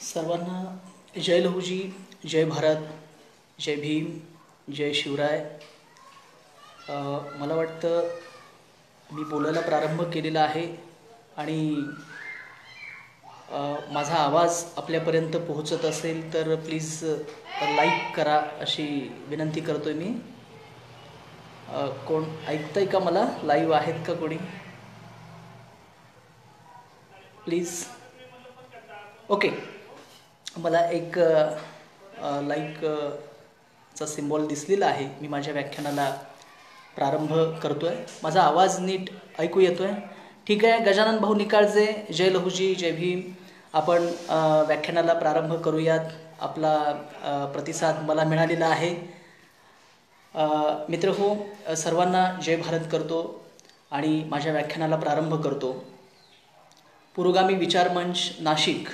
सर्वांना जय लहूजी, जय भारत, जय भीम, जय शिवराय. मला वाटतं मी बोलायला प्रारंभ केलेला आहे आणि माझा आवाज आपल्यापर्यंत पोहोचत असेल तर प्लीज लाईक करा अशी विनंती करतोय मी. कोण ऐकतंय का? मला लाईव्ह आहेत का कोणी? प्लीज. ओके, मला एक लाईकचा सिम्बॉल दिसलेला आहे. मी माझ्या व्याख्यानाला प्रारंभ करतोय. माझा आवाज नीट ऐकू येतोय? ठीक आहे. गजानन भाऊ निकाळजे, जय लहूजी, जय भीम. आपण व्याख्यानाला प्रारंभ करूयात. आपला प्रतिसाद मला मिळालेला आहे. मित्र हो, सर्वांना जय भारत करतो आणि माझ्या व्याख्यानाला प्रारंभ करतो. पुरोगामी विचार मंच नाशिक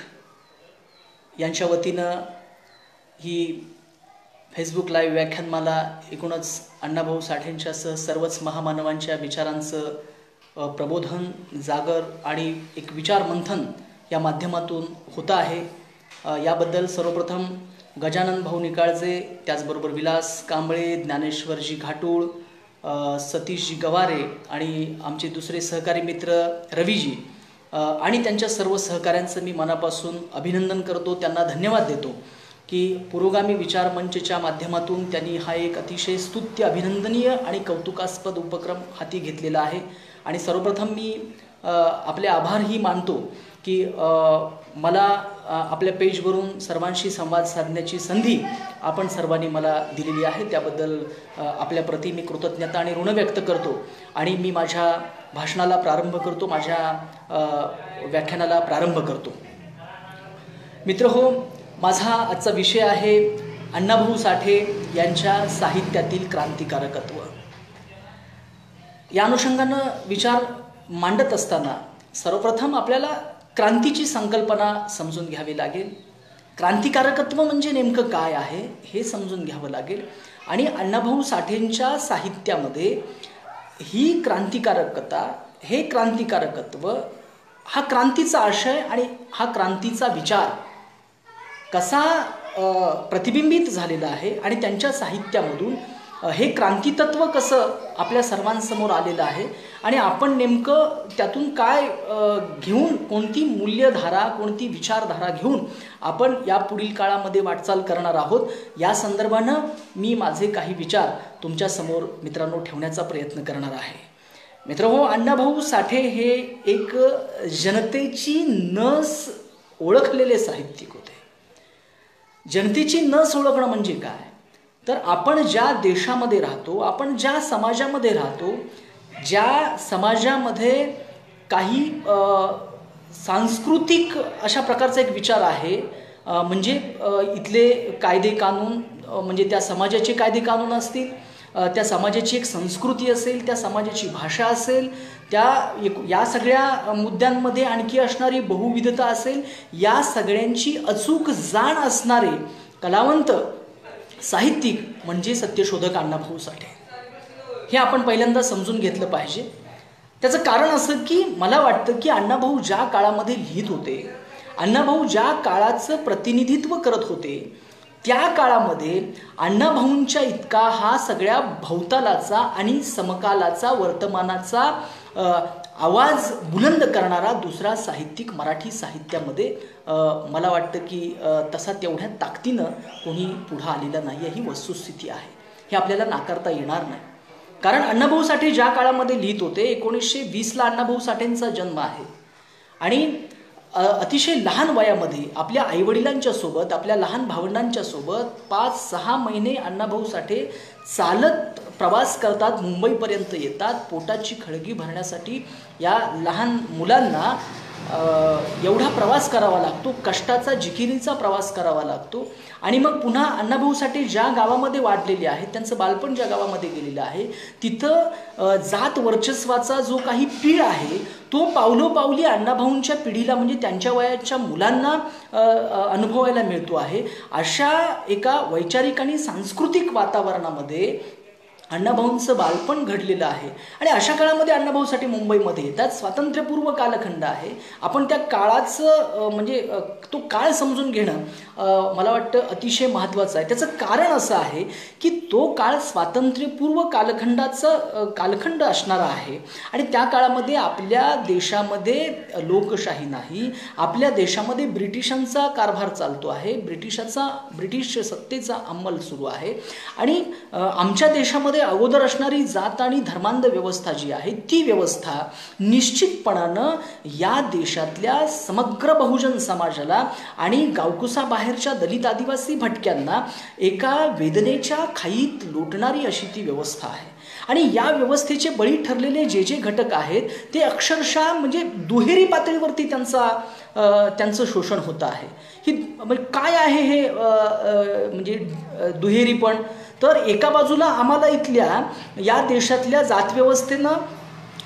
यांच्या वतीनं ही फेसबुक लाईव्ह व्याख्यानमाला एकूणच अण्णाभाऊ साठेंच्या सह सर्वच महामानवांच्या विचारांचं प्रबोधन, जागर आणि एक विचार मंथन या माध्यमातून होतं आहे. याबद्दल सर्वप्रथम गजानन भाऊ निकाळजे, त्याचबरोबर विलास कांबळे, ज्ञानेश्वरजी घाटूळ, सतीशजी गवारे आणि आमचे दुसरे सहकारी मित्र रवीजी आणि त्यांच्या सर्व सहकाऱ्यांचं मी मनापासून अभिनंदन करतो. त्यांना धन्यवाद देतो की पुरोगामी विचार मंचच्या माध्यमातून त्यांनी हा एक अतिशय स्तुत्य, अभिनंदनीय आणि कौतुकास्पद उपक्रम हाती घेतलेला आहे. आणि सर्वप्रथम मी आपले आभारही मानतो की मला आपल्या पेजवरून सर्वांशी संवाद साधण्याची संधी आपण सर्वांनी मला दिलेली आहे. त्याबद्दल आपल्याप्रती मी कृतज्ञता आणि ऋण व्यक्त करतो आणि मी माझ्या भाषणाला प्रारंभ करतो, माझ्या व्याख्यानाला प्रारंभ करतो. मित्र हो, माझा आजचा विषय आहे अण्णाभाऊ साठे यांच्या साहित्यातील क्रांतिकारकत्व. या अनुषंगानं विचार मांडत असताना सर्वप्रथम आपल्याला क्रांतीची संकल्पना समजून घ्यावी लागेल. क्रांतिकारकत्व म्हणजे नेमकं काय आहे हे समजून घ्यावं लागेल. आणि अण्णाभाऊ साठेंच्या साहित्यामध्ये ही क्रांतिकारकता, हे क्रांतिकारकत्व, हा क्रांतीचा आशय आणि हा क्रांतीचा विचार कसा प्रतिबिंबित झालेला आहे आणि त्यांच्या साहित्यामधून हे क्रांतितत्व कसं आपल्या सर्वांसमोर आलेलं आहे आणि आपण नेमकं त्यातून काय घेऊन, कोणती मूल्यधारा, कोणती विचारधारा घेऊन आपण या पुढील काळामध्ये वाटचाल करणार आहोत, या संदर्भानं मी माझे काही विचार तुमच्यासमोर मित्रांनो ठेवण्याचा प्रयत्न करणार आहे. मित्रहो, अण्णाभाऊ साठे हे एक जनतेची नस ओळखलेले साहित्यिक होते. जनतेची नस ओळखणं म्हणजे काय? तर आपण ज्या देशामध्ये राहतो, आपण ज्या समाजामध्ये राहतो, ज्या समाजामध्ये काही सांस्कृतिक अशा प्रकारचा एक विचार आहे, म्हणजे इथले कायदे कानून, म्हणजे त्या समाजाचे कायदे कानून असतील, त्या समाजाची एक संस्कृती असेल, त्या समाजाची भाषा असेल, या सगळ्या मुद्द्यांमध्ये आणखी असणारी बहुविधता असेल, या सगळ्यांची अचूक जाण असणारे कलावंत साहित्यिक म्हणजे सत्यशोधक अण्णाभाऊ साठे. हे आपण पहिल्यांदा समजून घेतलं पाहिजे. त्याचं कारण असं की मला वाटतं की अण्णाभाऊ ज्या काळामध्ये लिहित होते, अण्णाभाऊ ज्या काळाचं प्रतिनिधित्व करत होते, त्या काळामध्ये अण्णाभाऊंच्या इतका हा सगळ्या भवतालाचा आणि समकालाचा, वर्तमानाचा आवाज बुलंद करणारा दुसरा साहित्यिक मराठी साहित्यामध्ये मला वाटतं की तसा तेवढ्या ताकदीनं कोणी पुढं आलेला नाही, ही वस्तुस्थिती आहे. हे आपल्याला नाकारता येणार नाही. कारण अण्णाभाऊ साठे ज्या काळामध्ये लिहित होते, 1920ला अण्णाभाऊ साठेंचा जन्म आहे आणि अतिशय लहान वयामध्ये आपल्या आईवडिलांच्या सोबत, आपल्या लहान भावंडांच्या सोबत 5-6 महिने अण्णाभाऊ साठे चालत प्रवास करतात, मुंबईपर्यंत येतात. पोटाची खळगी भरण्यासाठी या लहान मुलांना एवढा प्रवास करावा लागतो, कष्टाचा, जिकिरीचा प्रवास करावा लागतो. आणि मग पुन्हा अण्णाभाऊ साठे ज्या गावामध्ये वाढलेले आहेत, त्यांचं बालपण ज्या गावामध्ये गेलेलं आहे, तिथं जात वर्चस्वाचा जो काही पीळ आहे तो पावलोपावली अण्णाभाऊंच्या पिढीला, म्हणजे त्यांच्या वयाच्या मुलांना अनुभवायला मिळतो आहे. अशा एका वैचारिक आणि सांस्कृतिक वातावरणामध्ये अण्णाभाऊंचं बालपण घडलेलं आहे आणि अशा काळामध्ये अण्णाभाऊसाठी मुंबईमध्ये येतात. स्वातंत्र्यपूर्व कालखंड आहे. आपण त्या काळाचं म्हणजे तो काळ समजून घेणं मला वाटतं अतिशय महत्त्वाचं आहे. त्याचं कारण असं आहे की तो काळ स्वातंत्र्यपूर्व कालखंड असणारा आहे आणि त्या काळामध्ये आपल्या देशामध्ये लोकशाही नाही, आपल्या देशामध्ये ब्रिटिशांचा कारभार चालतो आहे, ब्रिटिश सत्तेचा अंमल सुरू आहे आणि आमच्या देशामध्ये अगोदर असणारी जात आणि धर्मांध व्यवस्था जी आहे ती व्यवस्था निश्चितपणानं या देशातल्या समग्र बहुजन समाजाला आणि गावकुसाबाहेरच्या दलित आदिवासी भटक्यांना एका वेदनेच्या खाईत लोटणारी अशी ती व्यवस्था आहे. आणि या व्यवस्थेचे बळी ठरलेले जे घटक आहेत ते अक्षरशः म्हणजे दुहेरी पातळीवरती त्यांचं शोषण होतं आहे. ही म्हणजे काय आहे हे म्हणजे दुहेरीपण, तर एका बाजूला आम्हाला इथल्या या देशातल्या जातव्यवस्थेनं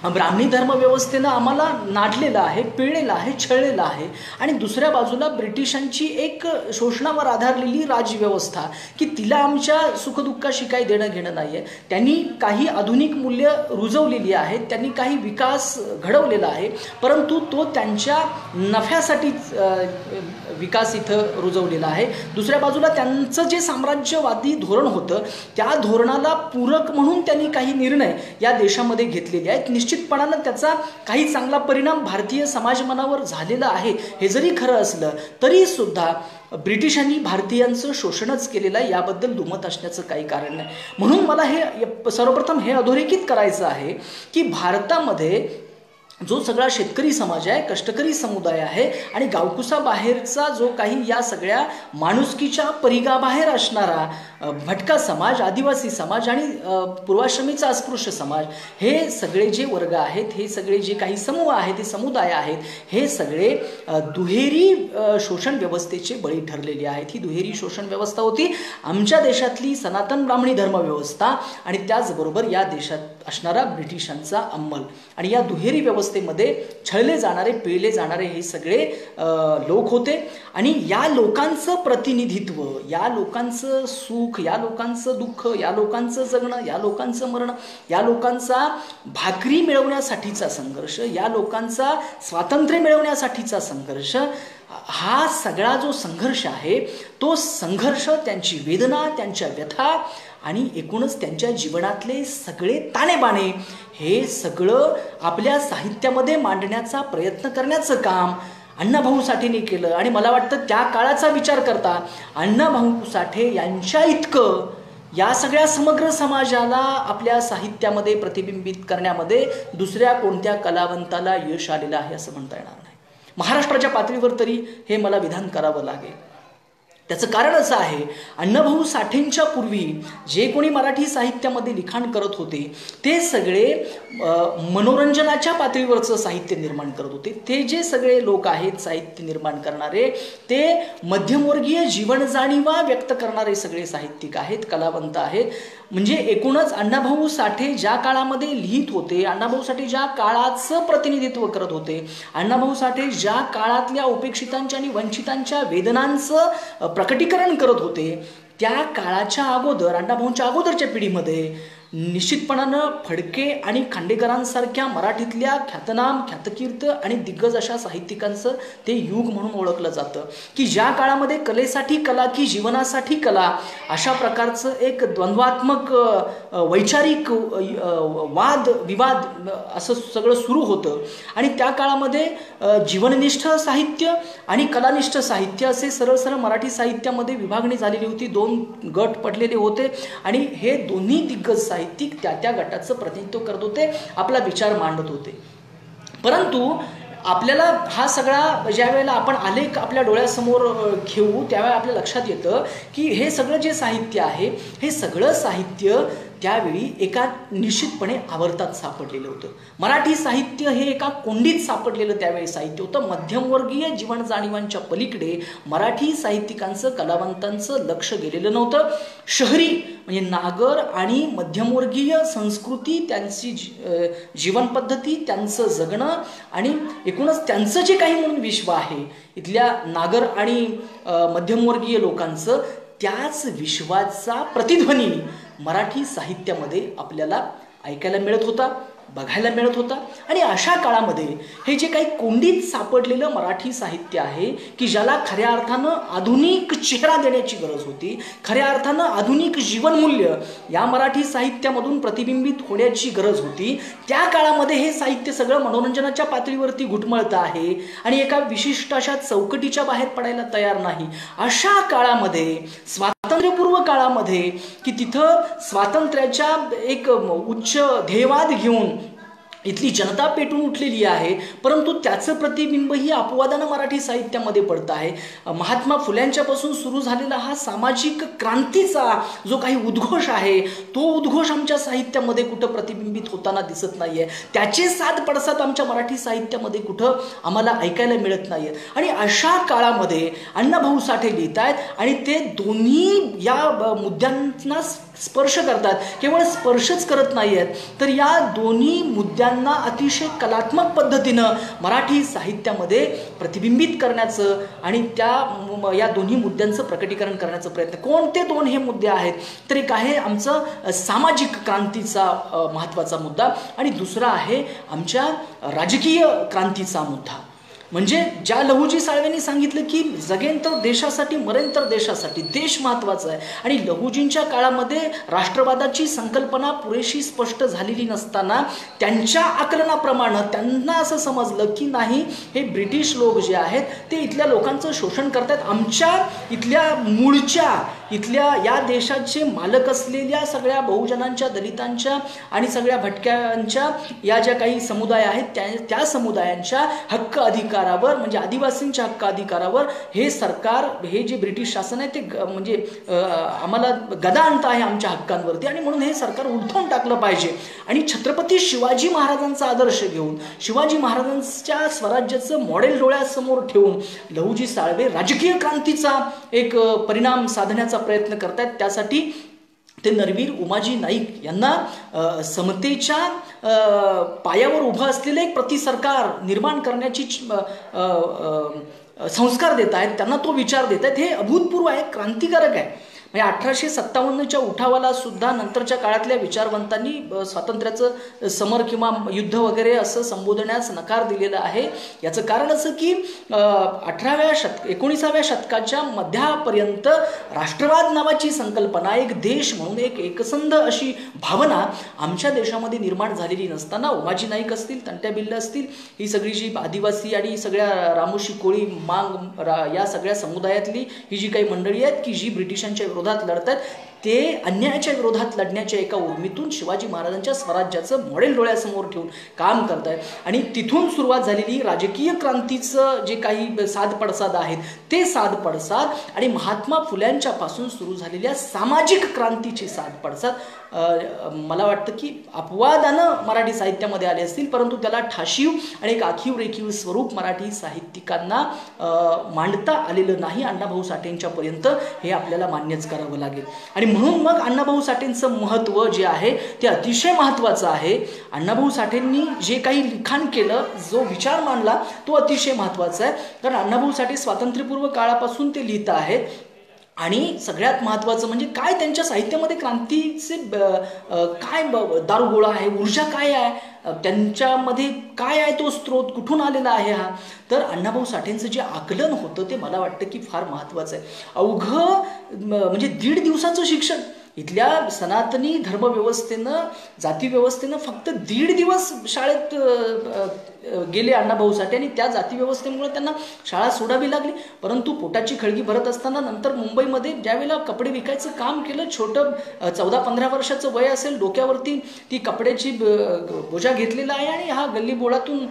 ब्राह्मणी धर्मव्यवस्थेनं आम्हाला नाडलेलं आहे, पिळलेलं आहे, छळलेलं आहे आणि दुसऱ्या बाजूला ब्रिटिशांची एक शोषणावर आधारलेली राजव्यवस्था की तिला आमच्या सुखदुःखाशी काही देणं घेणं नाही आहे. त्यांनी काही आधुनिक मूल्य रुजवलेली आहेत, त्यांनी काही विकास घडवलेला आहे, परंतु तो त्यांच्या नफ्यासाठीच विकास इथं रुजवलेला आहे. दुसऱ्या बाजूला त्यांचं जे साम्राज्यवादी धोरण होतं त्या धोरणाला पूरक म्हणून त्यांनी काही निर्णय या देशामध्ये घेतलेले आहेत. निश्चितपणानं त्याचा काही चांगला परिणाम भारतीय समाजमनावर झालेला आहे. हे जरी खरं असलं तरी सुद्धा ब्रिटिशांनी भारतीयांचं शोषणच केलेलं आहे, याबद्दल दुमत असण्याचं काही कारण नाही. म्हणून मला हे सर्वप्रथम हे अधोरेखित करायचं आहे की भारतामध्ये जो सगळा शेतकरी समाज आहे, कष्टकरी समुदाय आहे आणि गावकुसाबाहेरचा जो काही या सगळ्या माणुसकीच्या परिघाबाहेर असणारा भटका समाज, आदिवासी समाज आणि पूर्वाश्रमीचा अस्पृश्य समाज, हे सगळे जे वर्ग आहेत, हे सगळे जे काही समूह आहेत, हे समुदाय आहेत, हे सगळे दुहेरी शोषण व्यवस्थेचे बळी ठरलेले आहेत. ही दुहेरी शोषण व्यवस्था होती आमच्या देशातली सनातन ब्राह्मणी धर्मव्यवस्था आणि त्याचबरोबर या देशात असणारा ब्रिटिशांचा अंमल. आणि या दुहेरी व्यवस्थेमध्ये छळले जाणारे, पिळले जाणारे हे सगळे लोक होते आणि या लोकांचं प्रतिनिधित्व, या लोकांचं सुख, या लोकांचं दुःख, या लोकांचं जगणं, या लोकांचं मरण, या लोकांचा भाकरी मिळवण्यासाठीचा संघर्ष, या लोकांचा स्वातंत्र्य मिळवण्यासाठीचा संघर्ष, हा सगळा जो संघर्ष आहे तो संघर्ष, त्यांची वेदना, त्यांच्या व्यथा आणि एकूणच त्यांच्या जीवनातले सगळे ताणेबाणे हे सगळं आपल्या साहित्यामध्ये मांडण्याचा प्रयत्न करण्याचं काम अण्णाभाऊ साठेंनी केलं. आणि मला वाटतं त्या काळाचा विचार करता अण्णाभाऊ साठे यांच्या इतकं या सगळ्या समग्र समाजाला आपल्या साहित्यामध्ये प्रतिबिंबित करण्यामध्ये दुसऱ्या कोणत्या कलावंताला यश आलेलं आहे असं म्हणता येणार नाही. महाराष्ट्राच्या पातळीवर तरी हे मला विधान करावं लागेल. त्याचं कारण असं आहे, अण्णाभाऊ साठेंच्या पूर्वी जे कोणी मराठी साहित्यामध्ये लिखाण करत होते ते सगळे मनोरंजनाच्या पातळीवरचं साहित्य निर्माण करत होते. ते जे सगळे लोक आहेत साहित्य निर्माण करणारे, ते मध्यमवर्गीय जीवन जाणीवा व्यक्त करणारे सगळे साहित्यिक आहेत, कलावंत आहेत. म्हणजे एकूणच अण्णाभाऊ साठे ज्या काळामध्ये लिहित होते, अण्णाभाऊ साठे ज्या काळाचं प्रतिनिधित्व करत होते, अण्णाभाऊ साठे ज्या काळातल्या उपेक्षितांच्या आणि वंचितांच्या वेदनांचं प्रकटीकरण करत होते, त्या काळाच्या अगोदर, अण्णाभाऊंच्या अगोदरच्या पिढीमध्ये निश्चितपणानं फडके आणि खांडेकरांसारख्या मराठीतल्या ख्यातनाम, ख्यातकीर्त आणि दिग्गज अशा साहित्यिकांचं ते युग म्हणून ओळखलं जातं की ज्या काळामध्ये कलेसाठी कला की जीवनासाठी कला अशा प्रकारचं एक द्वंद्वात्मक वैचारिक वाद विवाद असं सगळं सुरू होतं. आणि त्या काळामध्ये जीवननिष्ठ साहित्य आणि कलानिष्ठ साहित्य असे सरळ सरळ मराठी साहित्यामध्ये विभागणी झालेली होती. दोन गट पडलेले होते आणि हे दोन्ही दिग्गज साहित्यिक त्या गटाचं प्रतिनिधित्व करत होते, आपला विचार मांडत होते. परंतु आपल्याला हा सगळा ज्या वेळेला आपण आलेख आपल्या डोळ्यासमोर घेऊ त्यावेळेला आपल्या लक्षात येतं की हे सगळं जे साहित्य आहे हे सगळं साहित्य त्यावेळी एका निश्चितपणे आवर्तात सापडलेलं होतं. मराठी साहित्य हे एका कोंडीत सापडलेलं त्यावेळी साहित्य होतं. मध्यमवर्गीय जीवन जाणीवांच्या पलीकडे मराठी साहित्यिकांचं, कलावंतांचं लक्ष गेलेलं नव्हतं. शहरी म्हणजे नागर आणि मध्यमवर्गीय संस्कृती, त्यांची जीवनपद्धती, त्यांचं जगणं आणि एकूणच त्यांचं जे काही म्हणून विश्व आहे इथल्या नागर आणि मध्यमवर्गीय लोकांचं, त्याच विश्वाचा प्रतिध्वनी मराठी साहित्यामध्ये आपल्याला ऐकायला मिळत होता, बघायला मिळत होता. आणि अशा काळामध्ये हे जे काही कोंडीत सापडलेलं मराठी साहित्य आहे की ज्याला खऱ्या अर्थानं आधुनिक चेहरा देण्याची गरज होती, खऱ्या अर्थानं आधुनिक जीवनमूल्य या मराठी साहित्यामधून प्रतिबिंबित होण्याची गरज होती, त्या काळामध्ये हे साहित्य सगळं मनोरंजनाच्या पातळीवरती घुटमळतं आहे आणि एका विशिष्ट अशा चौकटीच्या बाहेर पडायला तयार नाही. अशा काळामध्ये स्वातंत्र्यपूर्व काळामध्ये की तिथं स्वातंत्र्याच्या एक उच्च ध्येयवाद घेऊन इथली जनता पेटून उठलेली आहे, परंतु त्याचं प्रतिबिंब ही अपवादानं मराठी साहित्यामध्ये पडतं आहे. महात्मा फुल्यांच्यापासून सुरू झालेला हा सामाजिक क्रांतीचा जो काही उद्घोष आहे तो उद्घोष आमच्या साहित्यामध्ये कुठं प्रतिबिंबित होताना दिसत नाही आहे. त्याचे सात पडसाद आमच्या मराठी साहित्यामध्ये कुठं आम्हाला ऐकायला मिळत नाही आहेत. आणि अशा काळामध्ये अण्णाभाऊ साठे लिहित आहेत आणि ते दोन्ही या मुद्द्यांना स्पर्श करतात. केवळ स्पर्शच करत नाही आहेत, तर या दोन्ही मुद्द्यांना अतिशय कलात्मक पद्धतीनं मराठी साहित्यामध्ये प्रतिबिंबित करण्याचं आणि या दोन्ही मुद्द्यांचं प्रकटीकरण करण्याचा प्रयत्न. कोणते दोन हे मुद्दे आहेत, तर एक आहे आमचं सामाजिक क्रांतीचा महत्त्वाचा मुद्दा आणि दुसरा आहे आमच्या राजकीय क्रांतीचा मुद्दा. म्हणजे ज्या लहुजी साळवेंनी सांगितलं की जगेन तर देशासाठी, मरेन तर देशासाठी, देश महत्त्वाचा आहे. आणि लहुजींच्या काळामध्ये राष्ट्रवादाची संकल्पना पुरेशी स्पष्ट झालेली नसताना त्यांच्या आकलनाप्रमाणे त्यांना असं समजलं की नाही, हे ब्रिटिश लोक जे आहेत ते इथल्या लोकांचं शोषण करतात. आमच्या इथल्या मूळच्या इथल्या या देशाचे मालक असलेल्या सगळ्या बहुजनांच्या, दलितांच्या आणि सगळ्या भटक्यांच्या या ज्या काही समुदाय आहेत त्या समुदायांच्या हक्क अधिकारावर, म्हणजे आदिवासींच्या हक्क अधिकारावर हे सरकार, हे जे ब्रिटिश शासन आहे ते म्हणजे आम्हाला गदा आणत आहे आमच्या हक्कांवरती आणि म्हणून हे सरकार उलथून टाकलं पाहिजे. आणि छत्रपती शिवाजी महाराजांचा आदर्श घेऊन, शिवाजी महाराजांच्या स्वराज्याचं मॉडेल डोळ्यासमोर ठेवून लहुजी साळवे राजकीय क्रांतीचा एक परिणाम साधण्याचा प्रयत्न करतात. त्यासाठी ते नरवीर उमाजी नाईक यांना समतेच्या पायावर उभं असलेलं एक प्रतिसरकार निर्माण करण्याची संस्कार देत आहेत, त्यांना तो विचार देत आहेत. हे अभूतपूर्व आहे, क्रांतिकारक आहे. म्हणजे 1857च्या उठावाला सुद्धा नंतरच्या काळातल्या विचारवंतांनी स्वातंत्र्याचं समर किंवा युद्ध वगैरे असं संबोधण्यास नकार दिलेला आहे. याचं कारण असं की 19व्या शतकाच्या मध्यापर्यंत राष्ट्रवाद नावाची संकल्पना, एक देश म्हणून एक एकसंध अशी भावना आमच्या देशामध्ये निर्माण झालेली नसताना उमाजी नाईक असतील, तंट्या बिल्ल असतील, ही सगळी जी आदिवासी आणि सगळ्या रामोशी कोळी मांग या सगळ्या समुदायातली ही जी काही मंडळी आहेत की जी ब्रिटिशांच्या विरोधात लढतात, ते अन्यायाच्या विरोधात लढण्याच्या एका उर्मीतून शिवाजी महाराजांच्या स्वराज्याचं मॉडेल डोळ्यासमोर ठेवून काम करतायत. आणि तिथून सुरुवात झालेली राजकीय क्रांतीचं जे काही सात पडसाद आहेत ते सात पडसाद आणि महात्मा फुल्यांच्या पासून सुरू झालेल्या सामाजिक क्रांतीचे सात पडसाद मला वाटतं की अपवादानं मराठी साहित्यामध्ये आले असतील, परंतु त्याला ठाशीव आणि एक आखीव रेखीव स्वरूप मराठी साहित्यिकांना मांडता आलेलं नाही. अण्णाभाऊ साठेंच्या पर्यंत हे आपल्याला मान्यच करावं लागेल. आणि म्हणून मग अण्णाभाऊ साठेंचं महत्त्व जे आहे ते अतिशय महत्त्वाचं आहे. अण्णाभाऊ साठेंनी जे काही लिखाण केलं, जो विचार मांडला तो अतिशय महत्त्वाचा आहे. कारण अण्णाभाऊ साठे स्वातंत्र्यपूर्व काळापासून ते लिहित आहेत आणि सगळ्यात महत्त्वाचं म्हणजे काय त्यांच्या साहित्यामध्ये क्रांतीचे काय दारुगोळा आहे, ऊर्जा काय आहे, त्यांच्यामध्ये काय आहे, तो स्रोत कुठून आलेला आहे हा. तर अण्णाभाऊ साठेंचं जे आकलन होतं ते मला वाटतं की फार महत्त्वाचं आहे. अवघं म्हणजे 1.5 दिवसाचं शिक्षण इथल्या सनातनी धर्मव्यवस्थेनं, जातीव्यवस्थेनं फक्त 1.5 दिवस शाळेत गेले अण्णाभाऊ साठे आणि त्या जातीव्यवस्थेमुळे त्यांना शाळा सोडावी लागली. परंतु पोटाची खळगी भरत असताना नंतर मुंबईमध्ये ज्यावेळेला कपडे विकायचं काम केलं, छोटं 14-15 वर्षाचं वय असेल, डोक्यावरती ती कपड्याची बोजा घेतलेला आहे आणि हा गल्ली बोळातून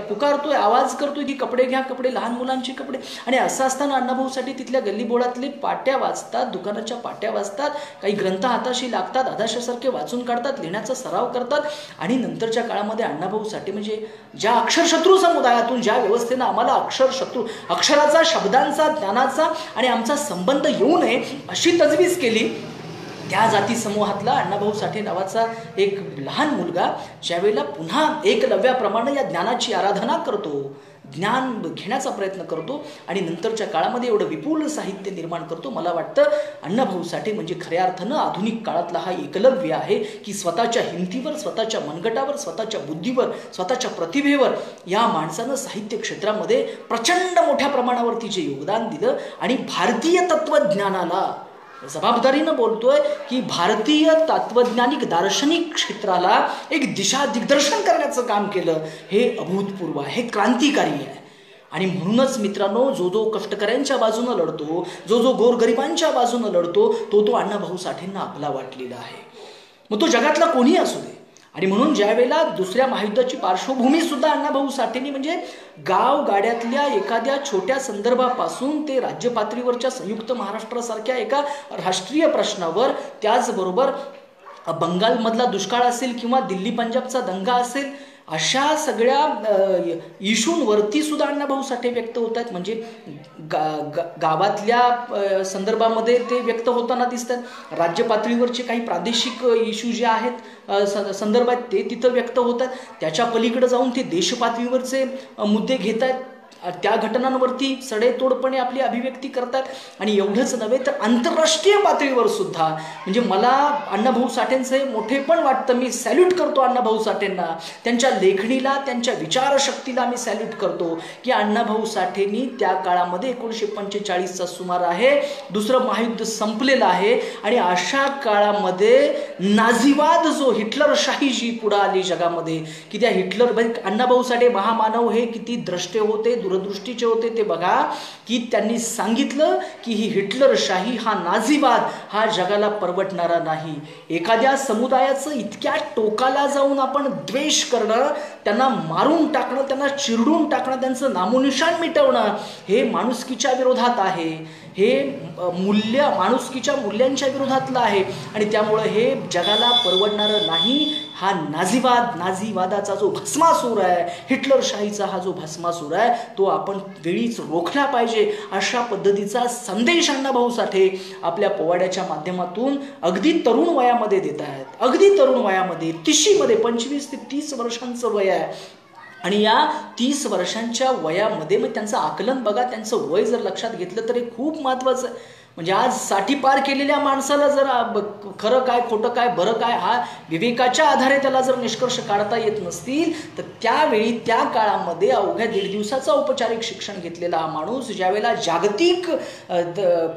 पुकारतोय, आवाज करतोय की कपडे घ्या, कपडे, लहान मुलांचे कपडे. आणि असं असताना अण्णाभाऊ साठे तिथल्या गल्ली बोळातले पाट्या वाचतात, दुकानाच्या पाट्या वाचतात, काही ग्रंथ हाताशी लागतात, आदाशासारखे वाचून काढतात, लिहिण्याचा सराव करतात. आणि नंतरच्या काळामध्ये अण्णाभाऊ साठे म्हणजे ज्या अक्षरशत्रू समुदायातून, ज्या व्यवस्थेनं आम्हाला अक्षरशत्रू, अक्षराचा, शब्दांचा, ज्ञानाचा आणि आमचा संबंध येऊ नये अशी तजवीज केली, त्या जाती समूहातला अण्णाभाऊ साठे नावाचा एक लहान मुलगा ज्यावेळेला पुन्हा एकलव्याप्रमाणे या ज्ञानाची आराधना करतो, ज्ञान घेण्याचा प्रयत्न करतो आणि नंतरच्या काळामध्ये एवढं विपुल साहित्य निर्माण करतो. मला वाटतं अण्णाभाऊ साठे म्हणजे खऱ्या अर्थानं आधुनिक काळातला हा एकलव्य आहे की स्वतःच्या हिमतीवर, स्वतःच्या मनगटावर, स्वतःच्या बुद्धीवर, स्वतःच्या प्रतिभेवर या माणसानं साहित्य क्षेत्रामध्ये प्रचंड मोठ्या प्रमाणावरती जे योगदान दिलं आणि भारतीय तत्त्वज्ञानाला जबाबदारीनं बोलतोय की भारतीय तत्वज्ञानिक दार्शनिक क्षेत्राला एक दिशा दिग्दर्शन करण्याचं काम केलं. हे अभूतपूर्व आहे, हे क्रांतिकारी आहे. आणि म्हणूनच मित्रांनो, जो जो कष्टकऱ्यांच्या बाजूनं लढतो, जो जो गोरगरिबांच्या बाजूनं लढतो, तो अण्णाभाऊ साठेंना आपला वाटलेला आहे. मग तो जगातला कोणी असू दे. आणि म्हणून ज्यावेळेला दुसऱ्या महायुद्धाची पार्श्वभूमी सुद्धा अण्णाभाऊ साठेंनी म्हणजे गाव गाड्यातल्या एखाद्या छोट्या संदर्भापासून ते राज्य पातळीवरच्या संयुक्त महाराष्ट्रासारख्या एका राष्ट्रीय प्रश्नावर, त्याचबरोबर बंगालमधला दुष्काळ असेल किंवा दिल्ली पंजाबचा दंगा असेल, अशा सगळ्या इशूंवरती सुद्धा अण्णाभाऊ साठे व्यक्त होत आहेत. म्हणजे गावातल्या संदर्भामध्ये ते व्यक्त होताना दिसतात. राज्य पातळीवरचे काही प्रादेशिक इशू जे आहेत संदर्भ आहेत ते तिथं व्यक्त होत आहेत. त्याच्या पलीकडे जाऊन ते देशपातळीवरचे मुद्दे घेत आहेत. त्या घटनांवरती सडेतोडपणे आपली अभिव्यक्ती करतात. आणि एवढंच नव्हे तर आंतरराष्ट्रीय पातळीवर सुद्धा, म्हणजे मला अण्णाभाऊ साठेंचे मोठेपण वाटतं. मी सॅल्यूट करतो अण्णाभाऊ साठेंना, त्यांच्या लेखणीला, त्यांच्या विचारशक्तीला मी सॅल्यूट करतो की अण्णाभाऊ साठेंनी त्या काळामध्ये 1945चा सुमार आहे, दुसरं महायुद्ध संपलेलं आहे आणि अशा काळामध्ये नाझीवाद जो हिटलरशाही जी पुढे आली जगामध्ये, की त्या हिटलर, अण्णाभाऊ साठे महामानव हे किती द्रष्टे होते, दूरदृष्टीचे होते ते बघा, की त्यांनी सांगितलं की ही हिटलरशाही, हा नाझीवाद हा जगाला परवडणारा नाही. एखाद्या समुदायाचं इतक्या टोकाला जाऊन आपण द्वेष करणं, त्यांना मारून टाकणं, त्यांना चिरडून टाकणं, त्यांचं नामोनिशाण मिटवणं, हे माणुसकीच्या विरोधात आहे. हे माणुसकीच्या मूल्यांच्या विरोधातलं आहे आणि त्यामुळं हे जगाला परवडणारं नाही. हा नाझीवादाचा जो भस्मासूर आहे, हिटलरशाहीचा हा जो भस्मासूर आहे, तो आपण वेळीच रोखला पाहिजे. अशा पद्धतीचा संदेश अण्णाभाऊ साठे आपल्या पोवाड्याच्या माध्यमातून अगदी तरुण वयामध्ये देत आहेत. अगदी तरुण वयामध्ये, 25 ते 30 वर्षांचं वय आहे. आणि या 30 वर्षांच्या वयामध्ये मग त्यांचं आकलन बघा, त्यांचं वय जर लक्षात घेतलं तर हे खूप महत्त्वाचं आहे. म्हणजे आज 60 पार केलेल्या माणसाला जर खरं काय, खोटं काय, बरं काय, हा विवेकाच्या आधारे त्याला जर निष्कर्ष काढता येत नसतील, तर त्यावेळी त्या काळामध्ये अवघ्या 1.5 दिवसाचा औपचारिक शिक्षण घेतलेला हा माणूस ज्यावेळेला जागतिक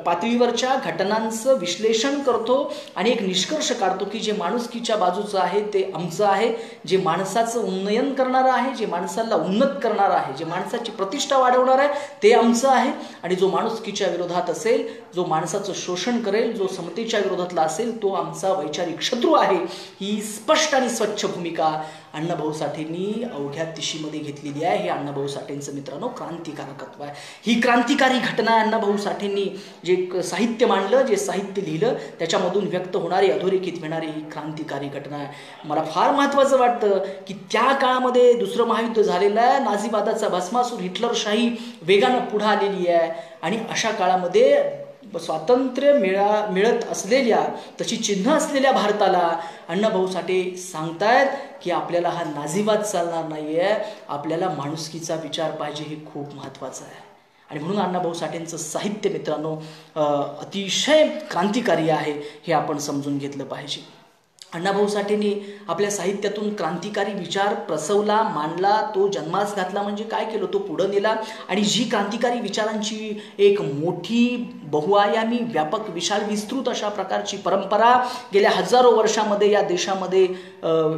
पातळीवरच्या घटनांचं विश्लेषण करतो आणि एक निष्कर्ष काढतो की जे माणुसकीच्या बाजूचं आहे ते आमचं आहे, जे माणसाचं उन्नयन करणारं आहे, जे माणसाला उन्नत करणारं आहे, जे माणसाची प्रतिष्ठा वाढवणार आहे ते आमचं आहे, आणि जो माणुसकीच्या विरोधात असेल, जो माणसाचं शोषण करेल, जो समतेच्या विरोधातला असेल, तो आमचा वैचारिक शत्रू आहे. ही स्पष्ट आणि स्वच्छ भूमिका अण्णाभाऊ साठेंनी अवघ्या 30मध्ये घेतलेली आहे. हे अण्णाभाऊ साठेंचं मित्रांनो क्रांतिकारकत्व आहे. ही क्रांतिकारी घटना आहे. अण्णाभाऊ साठेंनी जे साहित्य मांडलं, जे साहित्य लिहिलं, त्याच्यामधून व्यक्त होणारी, अधोरेखित होणारी ही क्रांतिकारी घटना आहे. मला फार महत्त्वाचं वाटतं की त्या काळामध्ये दुसरं महायुद्ध झालेलं आहे, नाझीवादाचा भस्मासूर, हिटलरशाही वेगानं पुढे आलेली आहे आणि अशा काळामध्ये स्वातंत्र्य मिळत असलेल्या, तशी चिन्ह असलेल्या भारताला अण्णाभाऊ साठे सांगतायत की आपल्याला हा नाझीवाद चालणार नाही आहे, आपल्याला माणुसकीचा विचार पाहिजे. हे खूप महत्त्वाचं आहे. आणि म्हणून अण्णाभाऊ साठेंचं साहित्य मित्रांनो अतिशय क्रांतिकारी आहे, हे आपण समजून घेतलं पाहिजे. अण्णाभाऊ साठेंनी आपल्या साहित्यातून क्रांतिकारी विचार प्रसवला, मांडला, तो जन्मास घातला. म्हणजे काय केलं, तो पुढं नेला आणि जी क्रांतिकारी विचारांची एक मोठी, बहुआयामी, व्यापक, विशाल, विस्तृत अशा प्रकारची परंपरा गेल्या हजारो वर्षामध्ये या देशामध्ये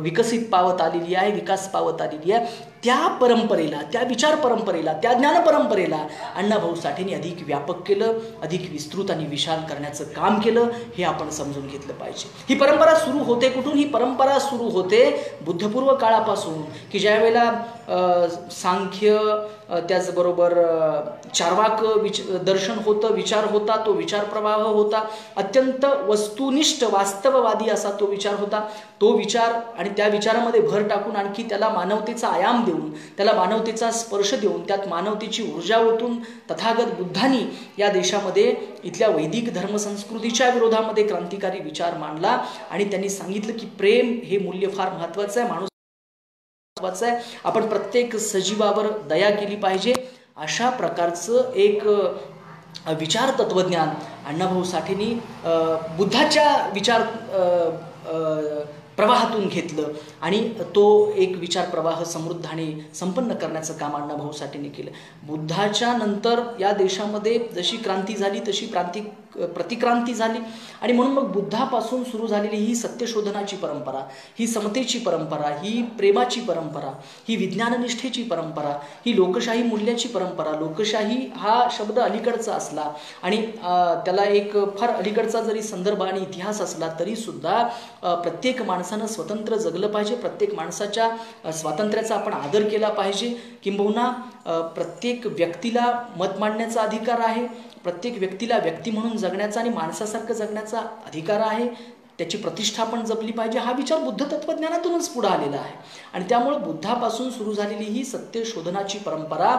विकसित पावत आलेली आहे, विकास पावत आलेली आहे, त्या परंपरेला, त्या विचार परंपरेला, त्या ज्ञान परंपरेला अण्णाभाऊ साठेंनी अधिक व्यापक केलं, अधिक विस्तृत आणि विशाल करण्याचं काम केलं. हे आपण समजून घेतलं पाहिजे. ही परंपरा सुरू होते कुठून? ही परंपरा सुरू होते बुद्धपूर्व काळापासून, की ज्यावेळेला सांख्य, त्याचबरोबर चार्वाक दर्शन होतं, विचार होता, तो विचार प्रवाह होता, अत्यंत वस्तुनिष्ठ, वास्तववादी असा तो विचार होता. तो विचार आणि त्या विचारामध्ये भर टाकून आणखी त्याला मानवतेचा आयाम देऊन, त्याला मानवतेचा स्पर्श देऊन, त्यात मानवतेची ऊर्जा ओतून तथागत बुद्धांनी या देशामध्ये इथल्या वैदिक धर्मसंस्कृतीच्या विरोधामध्ये क्रांतिकारी विचार मांडला आणि त्यांनी सांगितलं की प्रेम हे मूल्य फार महत्त्वाचं आहे. माणूस महत्त्वाचं आहे. आपण प्रत्येक सजीवावर दया केली पाहिजे. अशा प्रकारचं एक विचार तत्वज्ञान अण्णाभाऊ साठेंनी बुद्धाच्या विचार प्रवाहातून घेतलं आणि तो एक विचार प्रवाह समृद्ध आणि संपन्न करण्याचं काम अण्णाभाऊ साठेंनी केलं. बुद्धाच्या नंतर या देशामध्ये जशी क्रांती झाली तशी प्रतिक्रांती झाली आणि म्हणून मग बुद्धापासून सुरू झालेली ही सत्यशोधनाची परंपरा, ही समतेची परंपरा, ही प्रेमाची परंपरा, ही विज्ञाननिष्ठेची परंपरा, ही लोकशाही मूल्याची परंपरा. लोकशाही हा शब्द अलीकडचा असला आणि त्याला एक फार अलीकडचा जरी संदर्भ आणि इतिहास असला तरी सुद्धा प्रत्येक माणसानं स्वतंत्र जगलं पाहिजे. प्रत्येक माणसाच्या स्वातंत्र्याचा आपण आदर केला पाहिजे. किंबहुना प्रत्येक व्यक्तीला मत मांडण्याचा अधिकार आहे. प्रत्येक व्यक्तीला व्यक्ती म्हणून जगण्याचा आणि माणसासारखं जगण्याचा अधिकार आहे. त्याची प्रतिष्ठा आपण जपली पाहिजे. हा विचार बुद्ध तत्वज्ञानातूनच पुढे आलेला आहे आणि त्यामुळे बुद्धापासून सुरू झालेली ही सत्य शोधनाची परंपरा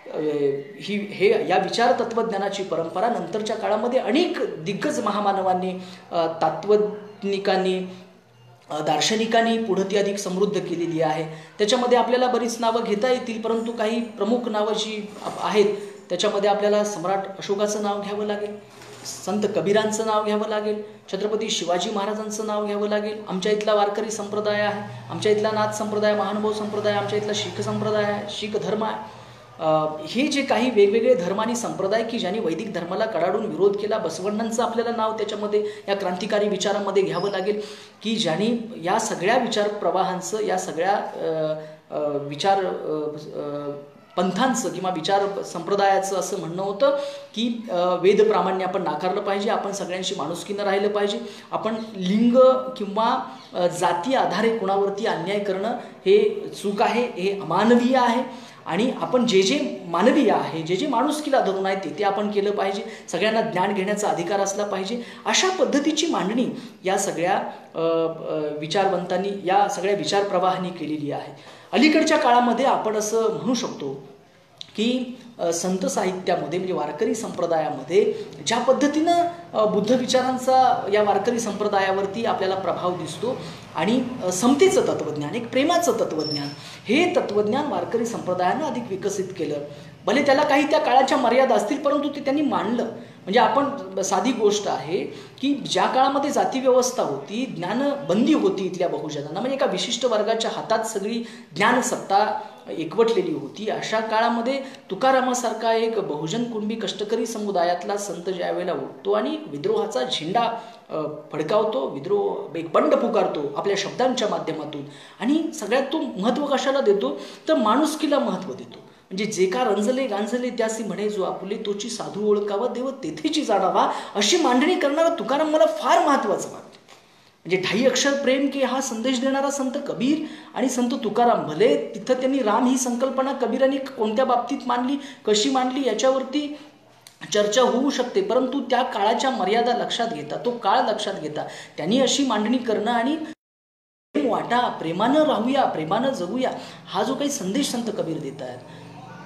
हे या विचार तत्वज्ञानाची परंपरा नंतरच्या काळामध्ये अनेक दिग्गज महामानवांनी, तात्त्वनिकांनी, दार्शनिकांनी पुढे ती अधिक समृद्ध केलेली आहे. त्याच्यामध्ये आपल्याला बरीच नावं घेता येतील, परंतु काही प्रमुख नावं जी आहेत त्याच्यामध्ये आपल्याला सम्राट अशोकाचं नाव घ्यावं लागेल, संत कबीरांचं नाव घ्यावं लागेल, छत्रपती शिवाजी महाराजांचं नाव घ्यावं लागेल. आमच्या इथला वारकरी संप्रदाय आहे, आमच्या इथला नाथ संप्रदाय, महानुभाव संप्रदाय, आमच्या इथला शीख संप्रदाय आहे, शीख धर्म आहे. हे जे काही वेगवेगळे धर्म आणि संप्रदाय की ज्यांनी वैदिक धर्माला कडाडून विरोध केला, बसवण्णांचं आपल्याला नाव त्याच्यामध्ये या क्रांतिकारी विचारामध्ये घ्यावं लागेल की ज्यांनी या सगळ्या विचार प्रवाहांचं, या सगळ्या विचार पंथांचं किंवा विचार संप्रदायाचं असं म्हणणं होतं की वेद प्रामाण्य आपण नाकारलं पाहिजे, आपण सगळ्यांशी माणुसकीनं राहिलं पाहिजे, आपण लिंग किंवा जाती आधारे कोणावरती अन्याय करणं हे चूक आहे, हे अमानवीय आहे आणि आपण जे जे मानवीय आहे, जे जे माणुसकीला धरून आहे ते आपण केलं पाहिजे. सगळ्यांना ज्ञान घेण्याचा अधिकार असला पाहिजे. अशा पद्धतीची मांडणी या सगळ्या विचारवंतांनी, या सगळ्या विचार प्रवाहांनी केलेली आहे. अलीकडच्या काळामध्ये आपण असं म्हणू शकतो की संत साहित्यामध्ये म्हणजे वारकरी संप्रदायामध्ये ज्या पद्धतीनं बुद्ध विचारांचा या वारकरी संप्रदायावरती आपल्याला प्रभाव दिसतो आणि समतेचं तत्त्वज्ञान, एक प्रेमाचं तत्त्वज्ञान, हे तत्त्वज्ञान वारकरी संप्रदायानं अधिक विकसित केलं. भले त्याला काही त्या काळाच्या मर्यादा असतील, परंतु ते त्यांनी मांडलं. म्हणजे आपण साधी गोष्ट आहे की ज्या काळामध्ये जातीव्यवस्था होती, ज्ञानबंदी होती इथल्या बहुजनांना, म्हणजे एका विशिष्ट वर्गाच्या हातात सगळी ज्ञानसत्ता एकवटलेली होती, अशा काळामध्ये तुकारामासारखा एक बहुजन कुणबी कष्टकरी समुदायातला संत ज्या वेळेला उठतो आणि विद्रोहाचा झेंडा फडकावतो, विद्रोह एक बंड पुकारतो आपल्या शब्दांच्या माध्यमातून आणि सगळ्यात तो महत्त्व कशाला देतो तर माणुसकीला महत्त्व देतो. म्हणजे जे का रंजले गांजले त्यासी म्हणे जो आपुले तोची साधू ओळखावा देव तेथेची जाणावा, अशी मांडणी करणारा तुकाराम मला फार महत्त्वाचं वाटतं. म्हणजे ढाई अक्षर प्रेम के हा संदेश देणारा संत कबीर आणि संत तुकाराम, भले तिथं त्यांनी राम ही संकल्पना कबीरांनी कोणत्या बाबतीत मांडली, कशी मांडली याच्यावरती चर्चा होऊ शकते, परंतु त्या काळाच्या मर्यादा लक्षात घेता, तो काळ लक्षात घेता त्यांनी अशी मांडणी करणं आणि प्रेम वाटा, प्रेमानं राहूया, प्रेमानं जगूया, हा जो काही संदेश संत कबीर देत आहेत,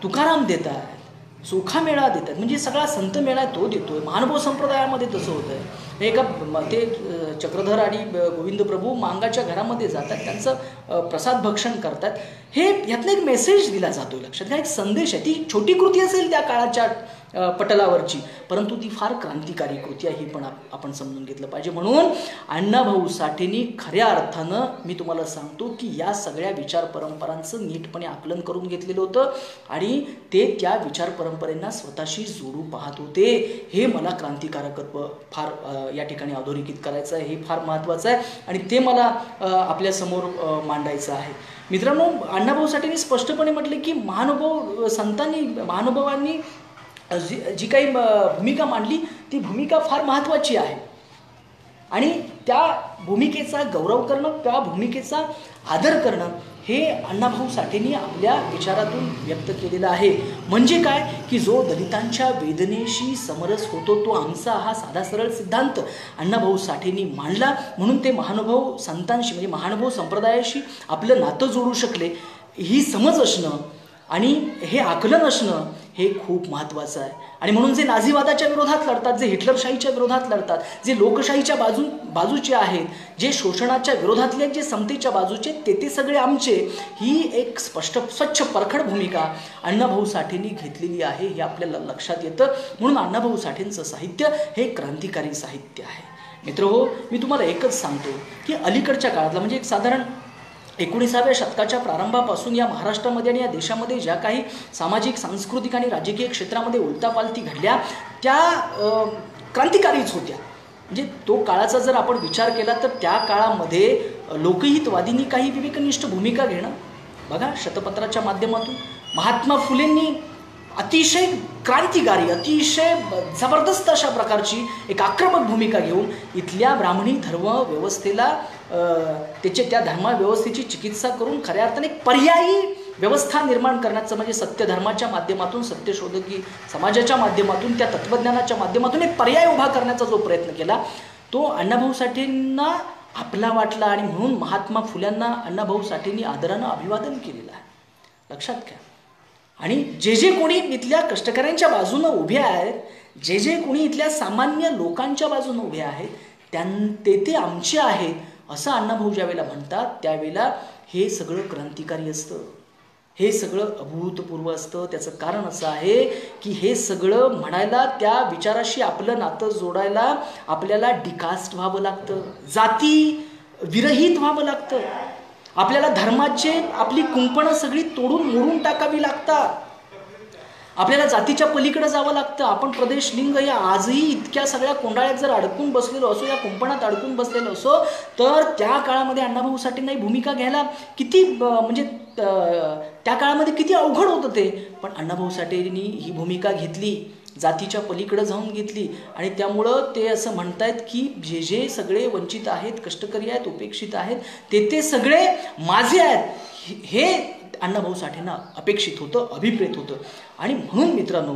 तुकाराम देत आहेत, सोखा मेळा देतात, म्हणजे सगळा संत मेळा तो देतोय. महानुभाव संप्रदायामध्ये तसं होतं. एका ते चक्रधर आणि गोविंद प्रभू मांगाच्या घरामध्ये जातात, त्यांचं प्रसाद भक्षण करतात, हे यातनं एक मेसेज दिला जातोय, लक्षात घ्या, एक संदेश आहे. ती छोटी कृती असेल त्या काळाच्या पटलावरची, परंतु ती फार क्रांतिकारी कृती आहे, ही पण आपण समजून घेतलं पाहिजे. म्हणून अण्णाभाऊ साठेंनी खऱ्या अर्थानं मी तुम्हाला सांगतो की या सगळ्या विचार परंपरांचं नीटपणे आकलन करून घेतलेलं होतं आणि ते त्या विचार परंपरेंना स्वतःशी जोडू पाहत होते. हे मला क्रांतिकारकत्व फार या ठिकाणी अधोरेखित करायचं आहे, हे फार महत्त्वाचं आहे आणि ते मला आपल्यासमोर मांडायचं आहे. मित्रांनो, अण्णाभाऊ साठेंनी स्पष्टपणे म्हटले की महानुभावांनी जी काही भूमिका मांडली ती भूमिका फार महत्त्वाची आहे आणि त्या भूमिकेचा गौरव करणं, त्या भूमिकेचा आदर करणं हे अण्णाभाऊ साठेंनी आपल्या विचारातून व्यक्त केलेलं आहे. म्हणजे काय की जो दलितांच्या वेदनेशी समरस होतो तो आमचा हा साधा सरळ सिद्धांत अण्णाभाऊ साठेंनी मांडला. म्हणून ते महानुभाव संतांशी म्हणजे महानुभाव संप्रदायाशी आपलं नातं जोडू शकले. ही समज असणं आणि हे आकलन असणं हे खूप महत्त्वाचं आहे. आणि म्हणून जे नाझीवादाच्या विरोधात लढतात, जे हिटलरशाहीच्या विरोधात लढतात, जे लोकशाहीच्या बाजूचे आहेत, जे शोषणाच्या विरोधातले, जे समतेच्या बाजूचे, ते सगळे आमचे, ही एक स्पष्ट स्वच्छ परखड भूमिका अण्णाभाऊ साठेंनी घेतलेली आहे हे आपल्याला लक्षात येतं. म्हणून अण्णाभाऊ साठेंचं साहित्य हे क्रांतिकारी साहित्य आहे. मित्रहो, मी तुम्हाला एकच सांगतो की अलीकडच्या काळातला म्हणजे एक साधारण 19व्या शतकाच्या प्रारंभापासून या महाराष्ट्रामध्ये आणि या देशामध्ये ज्या काही सामाजिक, सांस्कृतिक आणि राजकीय क्षेत्रामध्ये उलटापालटी घडल्या त्या क्रांतिकारीच होत्या. म्हणजे तो काळाचा जर आपण विचार केला तर त्या काळामध्ये लोकहितवादींनी काही विवेकनिष्ठ भूमिका घेणं, बघा शतपत्राच्या माध्यमातून महात्मा फुलेंनी अतिशय क्रांतिकारी, अतिशय जबरदस्त अशा प्रकारची एक आक्रमक भूमिका घेऊन इथल्या ब्राह्मणी धर्म व्यवस्थेला त्या धर्मव्यवस्थेची चिकित्सा करून खऱ्या अर्थाने एक पर्यायी व्यवस्था निर्माण करण्याचं, म्हणजे सत्यधर्माच्या माध्यमातून, सत्यशोधकी समाजाच्या माध्यमातून, त्या तत्त्वज्ञानाच्या माध्यमातून एक पर्याय उभा करण्याचा जो प्रयत्न केला तो अण्णाभाऊ साठेंना आपला वाटला. आणि म्हणून महात्मा फुल्यांना अण्णाभाऊ साठेंनी आदरानं अभिवादन केलेलं आहे, लक्षात घ्या. आणि जे कोणी इथल्या कष्टकऱ्यांच्या बाजूनं उभे आहेत, जे कोणी इथल्या सामान्य लोकांच्या बाजूनं उभे आहेत, ते आमचे आहेत असं अण्णाभाऊ ज्यावेळेला म्हणतात त्यावेळेला हे सगळं क्रांतिकारी असतं, हे सगळं अभूतपूर्व असतं. त्याचं कारण असं आहे की हे सगळं म्हणायला, त्या विचाराशी आपलं नातं जोडायला आपल्याला डिकास्ट व्हावं लागतं, जाती विरहित व्हावं लागतं. आपल्याला धर्माचे आपली कुंपणं सगळी तोडून मोडून टाकावी लागतात. आपल्याला जातीच्या पलीकडे जावं लागतं. आपण प्रदेश, लिंग या आजही इतक्या सगळ्या कोंडाळ्यात जर अडकून बसलेलो असो, या कुंपणात अडकून बसलेलो असो, तर त्या काळामध्ये अण्णाभाऊ साठेंना ही भूमिका घ्यायला किती म्हणजे त्या काळामध्ये किती अवघड होतं ते. पण अण्णाभाऊ साठेंनी ही भूमिका घेतली, जातीच्या पलीकडे जाऊन घेतली. आणि त्यामुळं ते असं म्हणतायत की जे सगळे वंचित आहेत, कष्टकरी आहेत, उपेक्षित आहेत, ते सगळे माझे आहेत, हे अण्णाभाऊ साठेंना अपेक्षित होतं, अभिप्रेत होतं. आणि म्हणून मित्रांनो,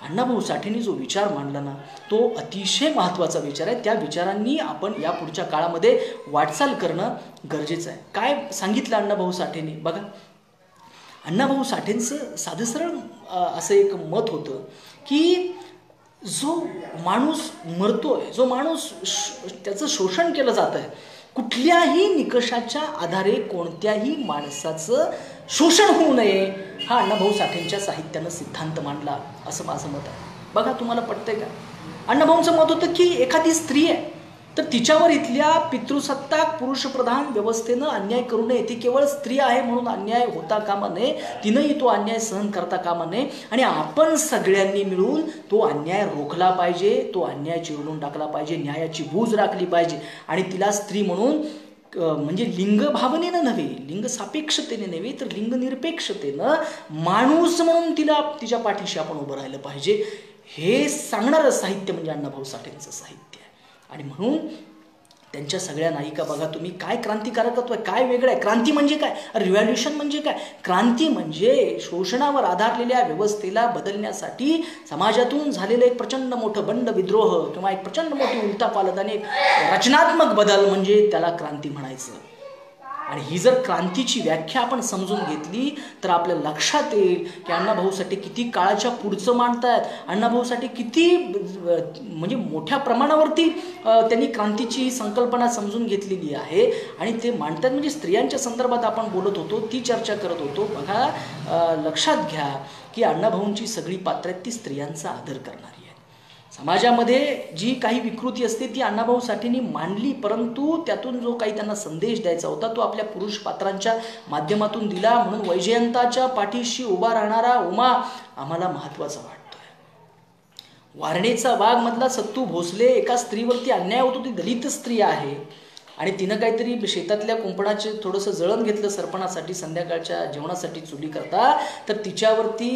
अण्णाभाऊ साठेंनी जो विचार मांडला ना, तो अतिशय महत्त्वाचा विचार आहे. त्या विचारांनी आपण या पुढच्या काळामध्ये वाटचाल करणं गरजेचं आहे. काय सांगितलं अण्णाभाऊ साठेंनी बघा. अण्णाभाऊ साठेंचं साधं सरळ असं एक मत होतं की जो माणूस मरतोय, जो माणूस त्याचं शोषण केलं जात आहे, कुठल्याही निकषाच्या आधारे कोणत्याही माणसाचं शोषण होऊ नये, हा अण्णाभाऊ साठेंच्या साहित्यानं सिद्धांत मांडला असं माझं मत आहे. बघा तुम्हाला पटतंय का? अण्णाभाऊंचं मत होतं की एखादी स्त्री आहे तर तिच्यावर इथल्या पितृसत्ताक पुरुषप्रधान व्यवस्थेनं अन्याय करू नये. ती केवळ स्त्री आहे म्हणून अन्याय होता कामा नये, तिनंही तो अन्याय सहन करता कामा नये. आणि आपण सगळ्यांनी मिळून तो अन्याय रोखला पाहिजे, तो अन्याय चिरडून टाकला पाहिजे, न्यायाची बूज राखली पाहिजे. आणि तिला स्त्री म्हणून म्हणजे लिंग भावनेनं नव्हे, लिंग सापेक्षतेने नव्हे, तर लिंग निरपेक्षतेनं माणूस म्हणून तिच्या पाठीशी आपण उभं राहिलं पाहिजे. हे सांगणारं साहित्य म्हणजे अण्णाभाऊ साठेंचं साहित्य आहे. आणि म्हणून त्यांच्या सगळ्या नायिका बघा तुम्ही, काय क्रांतिकारकत्व आहे, काय वेगळं आहे. क्रांती म्हणजे काय, रिव्हॉल्युशन म्हणजे काय? क्रांती म्हणजे शोषणावर आधारलेल्या व्यवस्थेला बदलण्यासाठी समाजातून झालेलं एक प्रचंड मोठं बंड विद्रोह किंवा एक प्रचंड मोठी उलटापालट आणि एक रचनात्मक बदल म्हणजे त्याला क्रांती म्हणायचं. आणि ही जर क्रांतीची व्याख्या आपण समजून घेतली तर आपल्या लक्षात येईल की अण्णाभाऊ साठे किती काळाच्या पुढचं मांडतायत. अण्णाभाऊ साठे किती म्हणजे मोठ्या प्रमाणावरती त्यांनी क्रांतीची संकल्पना समजून घेतलेली आहे आणि ते मांडतात. म्हणजे स्त्रियांच्या संदर्भात आपण बोलत होतो, ती चर्चा करत होतो. बघा लक्षात घ्या की अण्णाभाऊंची सगळी पात्र आहेत ती स्त्रियांचा आदर करणारी आहेत. समाजामध्ये जी काही विकृती असते ती अण्णाभाऊ साठेंनी मांडली, परंतु त्यातून जो काही त्यांना संदेश द्यायचा होता तो आपल्या पुरुष पात्रांच्या माध्यमातून दिला. म्हणून वैजयंताच्या पाठीशी उभा राहणारा उमा आम्हाला महत्त्वाचा वाटतोय. वारणेचा वाघ मधला सत्तू भोसले, एका स्त्रीवरती अन्याय होतो, ती दलित स्त्री आहे आणि तिनं काहीतरी शेतातल्या कुंपणाचे थोडंसं जळण घेतलं सरपणासाठी, संध्याकाळच्या जेवणासाठी चुली करता, तर तिच्यावरती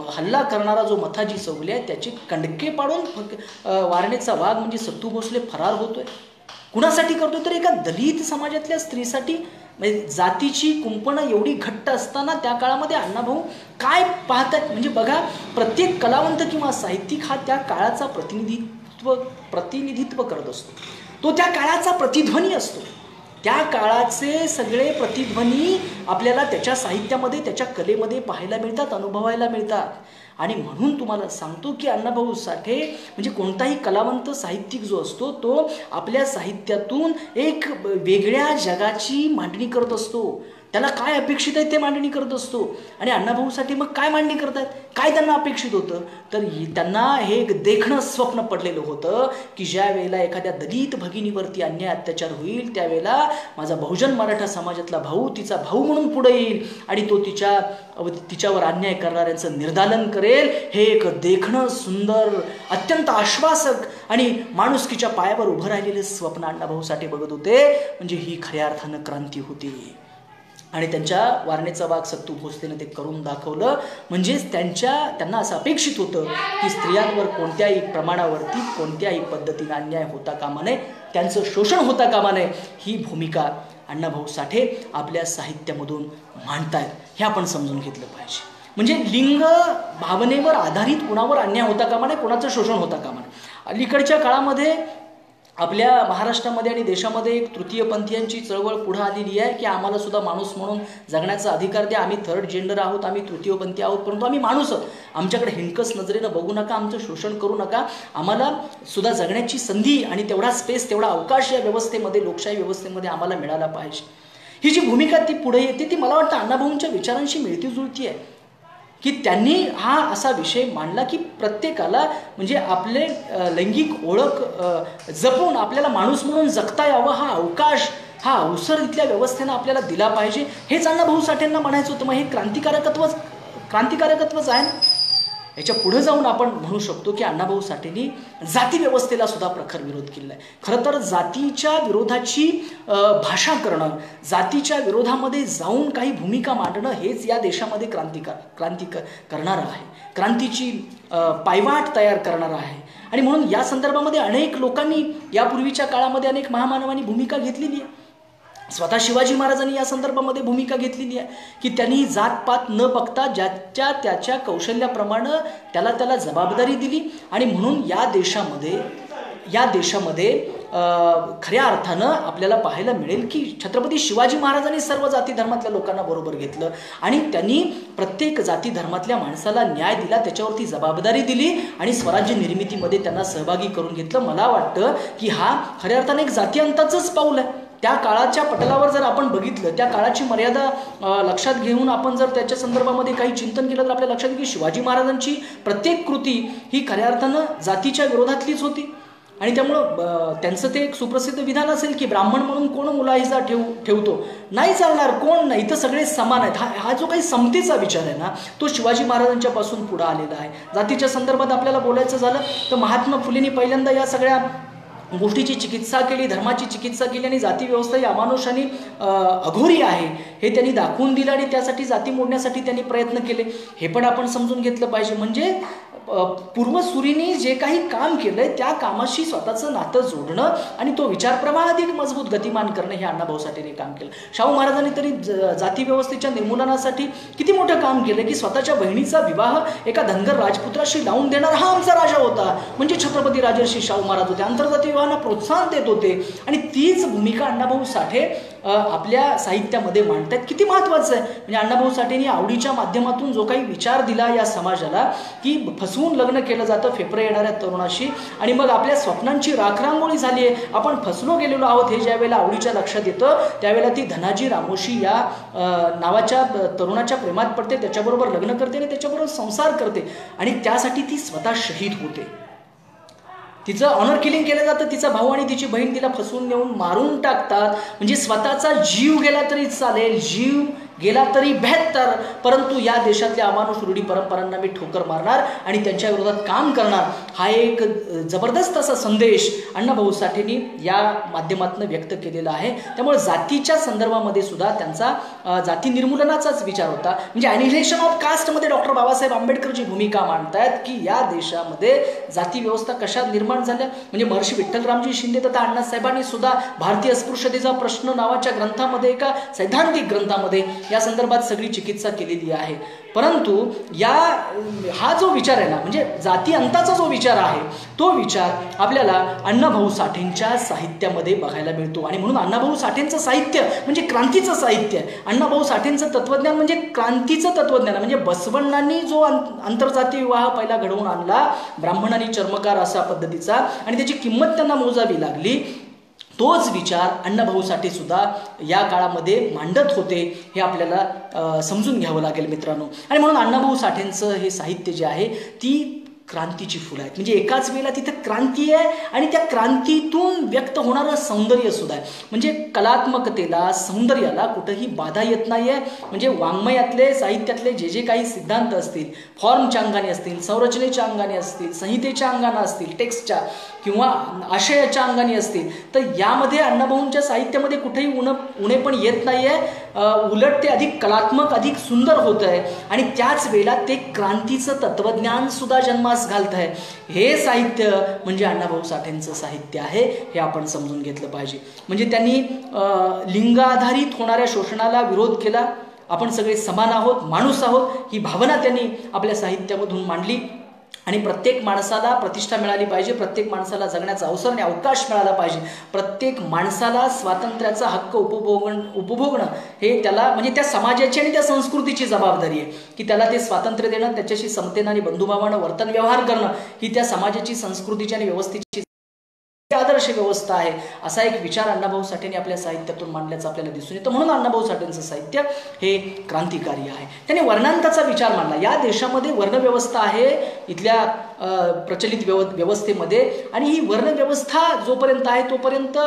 हल्ला करणारा जो मथाजी चौगले आहे त्याचे कंडके पाडून वारणेचा वाघ म्हणजे सत्तू भोसले फरार होतोय. कुणासाठी करतोय तर एका दलित समाजातल्या स्त्रीसाठी. म्हणजे जातीची कुंपणं एवढी घट्ट असताना त्या काळामध्ये अण्णाभाऊ काय पाहतात. म्हणजे बघा, प्रत्येक कलावंत किंवा साहित्यिक हा त्या काळाचा प्रतिनिधित्व करत असतो. तो त्या काळाचा प्रतिध्वनी असतो. त्या काळाचे सगळे प्रतिध्वनी आपल्याला त्याच्या साहित्यामध्ये, त्याच्या कलेमध्ये पाहायला मिळतात, अनुभवायला मिळतात. आणि म्हणून तुम्हाला सांगतो की अण्णाभाऊ साठे म्हणजे कोणताही कलावंत साहित्यिक जो असतो तो आपल्या साहित्यातून एक वेगळ्या जगाची मांडणी करत असतो. त्याला काय अपेक्षित आहे ते मांडणी करत असतो. आणि अण्णाभाऊसाठी मग काय मांडणी करतात, काय त्यांना अपेक्षित होतं, तर त्यांना हे एक देखणं स्वप्न पडलेलं होतं की ज्या वेळेला एखाद्या दलित भगिनीवरती अन्याय अत्याचार होईल त्यावेळेला माझा बहुजन मराठा समाजातला भाऊ तिचा भाऊ म्हणून पुढे येईल आणि तो तिच्यावर अन्याय करणाऱ्यांचं निर्दालन करेल. हे एक देखणं सुंदर, अत्यंत आश्वासक आणि माणुसकीच्या पायावर उभं राहिलेलं स्वप्न अण्णाभाऊ साठे बघत होते. म्हणजे ही खऱ्या अर्थानं क्रांती होती. आणि त्यांच्या वारणेचा वाघ सत्तू भोसलेनं ते करून दाखवलं. म्हणजेच त्यांना असं अपेक्षित होतं की स्त्रियांवर कोणत्याही प्रमाणावरती कोणत्याही पद्धतीने अन्याय होता कामा नये, त्यांचं शोषण होता कामा नये. ही भूमिका अण्णाभाऊ साठे आपल्या साहित्यामधून मांडतायत हे आपण समजून घेतलं पाहिजे. म्हणजे लिंग भावनेवर आधारित कोणावर अन्याय होता कामा नये, कोणाचं शोषण होता कामा नये. अलीकडच्या काळामध्ये आपल्या महाराष्ट्रामध्ये आणि देशामध्ये एक तृतीयपंथीयांची चळवळ पुढे आलेली आहे की आम्हाला सुद्धा माणूस म्हणून जगण्याचा अधिकार द्या. आम्ही थर्ड जेंडर आहोत, आम्ही तृतीयपंथी आहोत, परंतु आम्ही माणूस आहोत. आमच्याकडे हिणकस नजरेनं बघू नका, आमचं शोषण करू नका. आम्हाला सुद्धा जगण्याची संधी आणि तेवढा स्पेस, तेवढा अवकाश या व्यवस्थेमध्ये, लोकशाही व्यवस्थेमध्ये आम्हाला मिळाला पाहिजे. ही जी भूमिका ती पुढे येते ती मला वाटतं अण्णाभाऊंच्या विचारांशी मिळती जुळती आहे की त्यांनी हा असा विषय मांडला की प्रत्येकाला म्हणजे आपले लैंगिक ओळख जपून आपल्याला माणूस म्हणून जगता यावं, हा अवकाश, हा अवसर इथल्या व्यवस्थेनं आपल्याला दिला पाहिजे. हेच अण्णाभाऊ साठेंना म्हणायचं होतं. मग हे क्रांतिकारकत्वच आहे. याच्या पुढे जाऊन आपण म्हणू शकतो की अण्णाभाऊ साठेंनी जाती व्यवस्थेला सुद्धा प्रखर विरोध केलेला आहे. खरं तर जातीच्या विरोधाची भाषा करणं, जातीच्या विरोधामध्ये जाऊन काही भूमिका मांडणं हेच या देशामध्ये क्रांती करणारं आहे, क्रांतीची पायवाट तयार करणारं आहे. आणि म्हणून या संदर्भामध्ये अनेक लोकांनी यापूर्वीच्या काळामध्ये अनेक महामानवांनी भूमिका घेतलेली आहे. स्वतः शिवाजी महाराजांनी या संदर्भामध्ये भूमिका घेतलेली आहे की त्यांनी जातपात न बघता ज्याच्या त्याच्या कौशल्याप्रमाणे त्याला जबाबदारी दिली. आणि म्हणून या देशामध्ये खऱ्या अर्थानं आपल्याला पाहायला मिळेल की छत्रपती शिवाजी महाराजांनी सर्व जाती धर्मातल्या लोकांना बरोबर घेतलं आणि त्यांनी प्रत्येक जाती धर्मातल्या माणसाला न्याय दिला, त्याच्यावरती जबाबदारी दिली आणि स्वराज्य निर्मितीमध्ये त्यांना सहभागी करून घेतलं. मला वाटतं की हा खऱ्या अर्थानं एक जातीअंताचंच पाऊल आहे. त्या काळाच्या पटलावर जर आपण बघितलं, त्या काळाची मर्यादा लक्षात घेऊन आपण जर त्याच्या संदर्भामध्ये काही चिंतन केलं तर आपल्या लक्षात येईल की शिवाजी महाराजांची प्रत्येक कृती ही खऱ्या अर्थानं जातीच्या विरोधातलीच होती. आणि त्यामुळं त्यांचं ते एक सुप्रसिद्ध विधान असेल की ब्राह्मण म्हणून कोण मुलाहिजा ठेवतो, नाही चालणार, कोण नाही, इथं सगळे समान आहेत. हा जो काही समतेचा विचार आहे ना तो शिवाजी महाराजांच्या पासून पुढे आलेला आहे. जातीच्या संदर्भात आपल्याला बोलायचं झालं तर महात्मा फुलेंनी पहिल्यांदा या सगळ्या गोष्टीची चिकित्सा केली, धर्माची चिकित्सा केली आणि जाती व्यवस्था ही अमानुष आणि अघोरी आहे हे त्यांनी दाखवून दिलं आणि त्यासाठी जाती मोडण्यासाठी त्यांनी प्रयत्न केले. हे पण आपण समजून घेतलं पाहिजे. म्हणजे पूर्वसुरींनी जे काही काम केलंय त्या कामाशी स्वतःचं नातं जोडणं आणि तो विचारप्रवाह अधिक मजबूत गतिमान करणं हे अण्णाभाऊ साठेंनी काम केलं. शाहू महाराजांनी तरी जाती व्यवस्थेच्या निर्मूलनासाठी किती मोठं काम केलं की स्वतःच्या बहिणीचा विवाह एका धनगर राजपुत्राशी लावून देणार हा आमचा राजा होता, म्हणजे छत्रपती राजर्षी शाहू महाराज होते. आंतरजातीय विवाहांना प्रोत्साहन देत होते आणि तीच भूमिका अण्णाभाऊ साठे आपल्या साहित्यामध्ये मांडतात. किती महत्त्वाचं आहे. म्हणजे अण्णाभाऊ साठेंनी आवडीच्या माध्यमातून जो काही विचार दिला या समाजाला की फसवून लग्न केलं जातं फेफरे येणाऱ्या तरुणाशी आणि मग आपल्या स्वप्नांची राखरांगोळी झाली आहे, आपण फसलो गेलेलो आहोत हे ज्या वेळेला आवडीच्या लक्षात येतं त्यावेळेला ती धनाजी रामोशी या नावाच्या तरुणाच्या प्रेमात पडते, त्याच्याबरोबर लग्न करते आणि त्याच्याबरोबर संसार करते आणि त्यासाठी ती स्वतः शहीद होते. तिचं ऑनर किलिंग केलं जातं, तिचा भाऊ आणि तिची बहीण तिला फसवून नेऊन मारून टाकतात. म्हणजे स्वतःचा जीव गेला तरी चालेल, जीव गेला तरी बेहत्तर, परंतु या देशातल्या अमानुष रूढी परंपरांना मी ठोकर मारणार आणि त्यांच्या विरोधात काम करणार. हा एक जबरदस्त असा संदेश अण्णाभाऊ साठेंनी या माध्यमातून व्यक्त केलेला आहे. त्यामुळे जातीच्या संदर्भामध्ये सुद्धा त्यांचा जाती निर्मूलनाचाच विचार होता. म्हणजे ॲनिहिलेशन ऑफ कास्टमध्ये डॉक्टर बाबासाहेब आंबेडकरची भूमिका मांडतायत की या देशामध्ये जाती व्यवस्था कशा निर्माण झाल्या. म्हणजे महर्षी विठ्ठलरामजी शिंदे तथा अण्णासाहेबांनी सुद्धा भारतीय अस्पृश्यतेचा प्रश्न नावाच्या ग्रंथामध्ये, एका सैद्धांतिक ग्रंथामध्ये या संदर्भात सगळी चिकित्सा केलेली आहे. परंतु हा जो विचार आहे ना, म्हणजे जाती अंताचा जो विचार आहे, तो विचार आपल्याला अण्णाभाऊ साठेंच्या साहित्यामध्ये बघायला मिळतो. आणि म्हणून अण्णाभाऊ साठेंचं साहित्य म्हणजे क्रांतीचं साहित्य आहे. अण्णाभाऊ साठेंचं तत्त्वज्ञान म्हणजे क्रांतीचं तत्त्वज्ञान. म्हणजे बसवण्णांनी जो आंतरजातीय विवाह पहिला घडवून आणला, ब्राह्मणांनी चर्मकार अशा पद्धतीचा, आणि त्याची किंमत त्यांना मोजावी लागली, तोच विचार अण्णाभाऊ साठे सुद्धा या काळामध्ये मांडत होते, हे आपल्याला समजून घ्यावं लागेल मित्रांनो. आणि म्हणून अण्णाभाऊ साठेंचं हे साहित्य जे आहे ती क्रांतीची फुलं आहेत. म्हणजे एकाच वेळेला तिथं क्रांती आहे आणि त्या क्रांतीतून व्यक्त होणारं सौंदर्य सुद्धा आहे. म्हणजे कलात्मकतेला, सौंदर्याला कुठंही बाधा येत नाही आहे. म्हणजे वाङ्मयातले, साहित्यातले जे जे काही सिद्धांत असतील, फॉर्मच्या अंगाने असतील, संरचनेच्या अंगाने असतील, संहितेच्या अंगाने असतील, टेक्स्टच्या किंवा आशयाच्या अंगाने असतील, तर यामध्ये अण्णाभाऊंच्या साहित्यामध्ये कुठेही उणे पण येत नाही आहे. उलट ते अधिक कलात्मक, अधिक सुंदर होत आहे. आणि त्याच वेळेला ते क्रांतीचं तत्त्वज्ञान सुद्धा जन्मास घालत आहे. हे साहित्य म्हणजे अण्णाभाऊ साठेंचं साहित्य आहे, हे आपण समजून घेतलं पाहिजे. म्हणजे त्यांनी लिंगाधारित होणाऱ्या शोषणाला विरोध केला. आपण सगळे समान आहोत, माणूस आहोत, ही भावना त्यांनी आपल्या साहित्यामधून मांडली. आणि प्रत्येक माणसाला प्रतिष्ठा मिळाली पाहिजे, प्रत्येक माणसाला जगण्याचा अवसर आणि अवकाश मिळाला पाहिजे, प्रत्येक माणसाला स्वातंत्र्याचा हक्क उपभोगणं हे त्याला, म्हणजे त्या समाजाची आणि त्या संस्कृतीची जबाबदारी आहे की त्याला ते स्वातंत्र्य देणं, त्याच्याशी समतेनं आणि बंधुभावानं वर्तन व्यवहार करणं ही त्या समाजाची, संस्कृतीची आणि व्यवस्थेची आदर्श व्यवस्था आहे. असा एक विचार अण्णाभाऊ साठेंनी आपल्या साहित्यातून मांडल्याचं आपल्याला दिसून येतं. म्हणून अण्णाभाऊ साठेंचं साहित्य हे क्रांतिकारी आहे. त्यांनी वर्णांताचा विचार मांडला. या देशामध्ये वर्णव्यवस्था आहे इथल्या प्रचलित व्यवस्थेमध्ये, आणि ही वर्णव्यवस्था जोपर्यंत आहे तोपर्यंत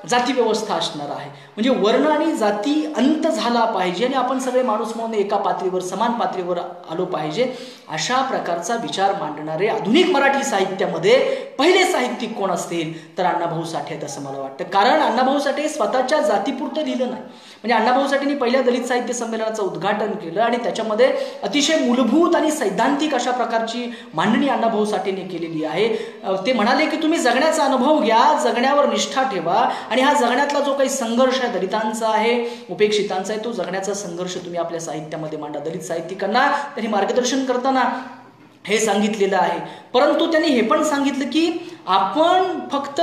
जाती व्यवस्था असणार आहे. म्हणजे वर्ण आणि जाती अंत झाला पाहिजे आणि आपण सगळे माणूस म्हणून एका पातळीवर, समान पातळीवर आलो पाहिजे, अशा प्रकारचा विचार मांडणारे आधुनिक मराठी साहित्यामध्ये पहिले साहित्यिक कोण असतील तर अण्णाभाऊ साठे आहेत असं मला वाटतं. कारण अण्णाभाऊ साठे स्वतःच्या जातीपुरतं लिहिलं नाही. म्हणजे अण्णाभाऊ साठेंनी पहिल्या दलित साहित्य संमेलनाचं उद्घाटन केलं आणि त्याच्यामध्ये अतिशय मूलभूत आणि सैद्धांतिक अशा प्रकारची मांडणी अण्णाभाऊ साठेंनी केलेली आहे. ते म्हणाले की तुम्ही जगण्याचा अनुभव घ्या, जगण्यावर निष्ठा ठेवा, आणि हा जगण्यातला जो काही संघर्ष आहे, दलितांचा आहे, उपेक्षितांचा आहे, तो जगण्याचा संघर्ष तुम्ही आपल्या साहित्यामध्ये मांडा. दलित साहित्यिकांना त्यांनी मार्गदर्शन करताना हे सांगितलेलं आहे. परंतु त्यांनी हे पण सांगितलं की आपण फक्त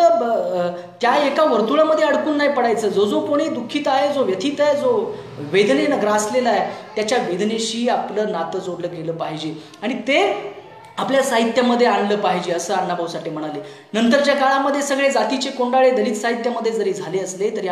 त्या एका वर्तुळामध्ये अडकून नाही पडायचं. जो कोणी दुःखित आहे, जो व्यथित आहे, जो वेदनेनं ग्रासलेला आहे, त्याच्या वेदनेशी आपलं नातं जोडलं गेलं पाहिजे आणि ते आपल्या साहित्यामध्ये आणलं पाहिजे असं अण्णाभाऊ साठे म्हणाले. नंतरच्या काळामध्ये सगळे जातीचे कोंडाळे दलित साहित्यामध्ये जरी झाले असले तरी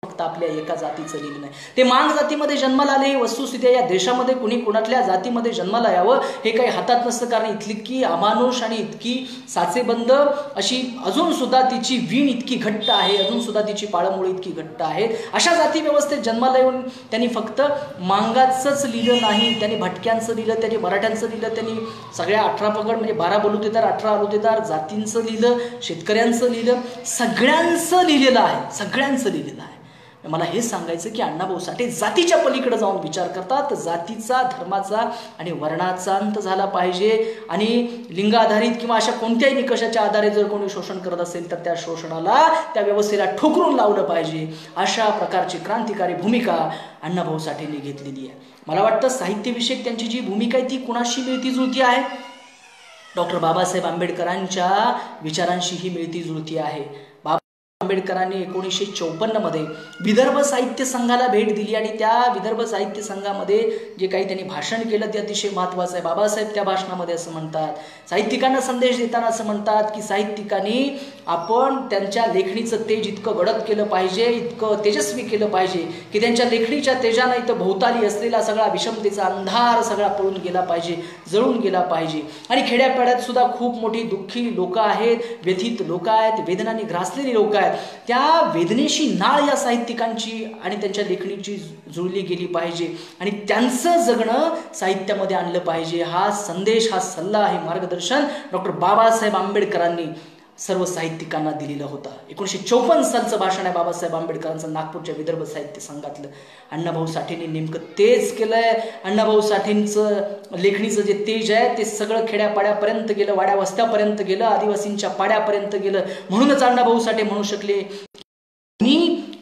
फक्त आपल्या एका जातीचं लिहिलं नाही. ते मांग जातीमध्ये जन्माला आले ही वस्तुस्थिती आहे. या देशामध्ये कुणी कुणातल्या जातीमध्ये जन्माला यावं हे काही हातात नसतं, कारण इतकी अमानुष आणि इतकी साचेबंद अशी अजून सुद्धा तिची वीण इतकी घट्ट आहे, अजून सुद्धा तिची पाळंमुळं इतकी घट्ट आहेत. अशा जाती व्यवस्थेत जन्माला येऊन त्यांनी फक्त मांगाचंच लिहिलं नाही, त्यांनी भटक्यांचं लिहिलं, त्यांनी मराठ्यांचं लिहिलं, त्यांनी सगळ्या 18 पगड म्हणजे 12 बलुतेदार, 18 अलुतेदार जातींचं लिहिलं, शेतकऱ्यांचं लिहिलं, सगळ्यांचं लिहिलेलं आहे, सगळ्यांचं लिहिलेलं आहे. मला हे सांगायचं की अण्णाभाऊ साठे जातीच्या पलीकडे जाऊन विचार करतात. जातीचा, धर्माचा आणि वर्णाचा अंत झाला पाहिजे आणि लिंगाधारित किंवा अशा कोणत्याही निकषाच्या आधारे जर कोणी शोषण करत असेल तर त्या शोषणाला, त्या व्यवस्थेला ठोकरून लावलं पाहिजे. अशा प्रकारची क्रांतिकारी भूमिका अण्णाभाऊ साठेंनी घेतलेली आहे. मला वाटतं साहित्यविषयक त्यांची जी भूमिका आहे ती कुणाशी मिळती जुळती आहे? डॉक्टर बाबासाहेब आंबेडकरांच्या विचारांशी ही मिळती जुळती आहे. आंबेडकरांनी 1954 मध्ये विदर्भ साहित्य संघाला भेट दिली आणि त्या विदर्भ साहित्य संघामध्ये जे काही त्यांनी भाषण केलं ते अतिशय महत्त्वाचं आहे. बाबासाहेब त्या भाषणामध्ये असं म्हणतात, साहित्यिकांना संदेश देताना असं म्हणतात की साहित्यिकांनी आपण त्यांच्या लेखणीचं तेज इतकं गडद केलं पाहिजे, इतकं तेजस्वी केलं पाहिजे की त्यांच्या लेखणीच्या तेजानं इथं भोवताली असलेला सगळा विषमतेचा अंधार सगळा पळून गेला पाहिजे, जळून गेला पाहिजे. आणि खेड्यापाड्यात सुद्धा खूप मोठी दुःखी लोक आहेत, व्यथित लोक आहेत, वेदनांनी ग्रासलेली लोक आहेत. त्या वेदनेशी नाळ या साहित्यिकांची आणि त्यांच्या लेखणीची जुळली गेली पाहिजे आणि त्यांचं जगणं साहित्यामध्ये आणलं पाहिजे. हा संदेश, हा सल्ला, हे मार्गदर्शन डॉक्टर बाबासाहेब आंबेडकरांनी सर्व साहित्यिकांना दिलेलं होतं. 1954 सालचं भाषण आहे बाबासाहेब आंबेडकरांचं नागपूरच्या विदर्भ साहित्य संघातलं. अण्णाभाऊ साठेंनी नेमकं तेच केलंय. अण्णाभाऊ साठेंचं लेखणीचं जे तेज आहे ते सगळं खेड्यापाड्यापर्यंत गेलं, वाड्या वस्त्यापर्यंत गेलं, आदिवासींच्या पाड्यापर्यंत गेलं. म्हणूनच अण्णाभाऊ साठे म्हणू शकले,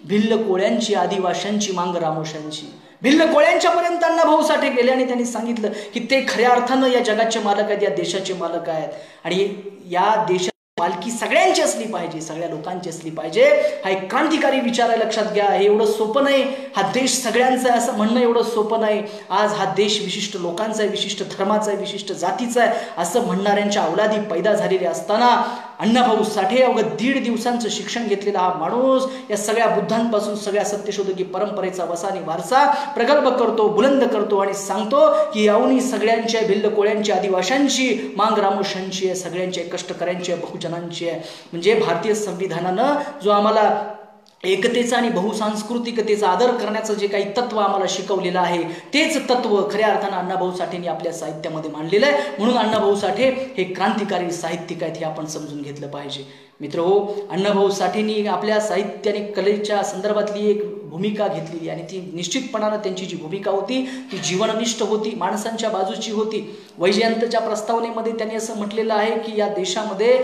भिल्ल कोळ्यांची, आदिवाशांची मांग रामोशांची. भिल्ल कोळ्यांच्या पर्यंत अण्णाभाऊ साठे गेले आणि त्यांनी सांगितलं की ते खऱ्या अर्थानं या जगाचे मालक आहेत, या देशाचे मालक आहेत आणि या देशाची मालकी सगळ्यांची असली पाहिजे, सगळ्या लोकांची असली पाहिजे. हा एक क्रांतिकारी विचार आहे, लक्षात घ्या. हे एवढं सोपं नाही. हा देश सगळ्यांचा आहे असं म्हणणं एवढं सोपं नाही. आज हा देश विशिष्ट लोकांचा आहे, विशिष्ट धर्माचा आहे, विशिष्ट जातीचा आहे असं म्हणणाऱ्यांच्या अवलादी पैदा झालेले असताना अण्णाभाऊ साठे अवघं 1.5 दिवसांचं शिक्षण घेतलेला हा माणूस या सगळ्या बुद्धांपासून सगळ्या सत्यशोधकी परंपरेचा वसानी वारसा प्रगल्भ करतो, बुलंद करतो आणि सांगतो की अवनी सगळ्यांच्या, भिल्ल कोळ्यांची, आदिवाशांची, मांग रामोशांची आहे, सगळ्यांचे, कष्टकऱ्यांची आहे, बहुजनांची आहे. म्हणजे भारतीय संविधानानं जो आम्हाला एकतेचा आणि बहुसांस्कृतिकतेचा आदर करण्याचं जे काही तत्व आम्हाला शिकवलेलं आहे तेच तत्व खऱ्या अर्थानं अण्णाभाऊ साठेंनी आपल्या साहित्यामध्ये मांडलेलं आहे. म्हणून अण्णाभाऊ साठे हे क्रांतिकारी साहित्यिक आहेत हे आपण समजून घेतलं पाहिजे. मित्र हो, अण्णाभाऊ साठेंनी आपल्या साहित्य आणि कलेच्या संदर्भातली एक भूमिका घेतलेली आणि ती निश्चितपणानं त्यांची जी भूमिका होती ती जीवननिष्ठ होती, माणसांच्या बाजूची होती. वैजयंतच्या प्रस्तावनेमध्ये त्यांनी असं म्हटलेलं आहे की या देशामध्ये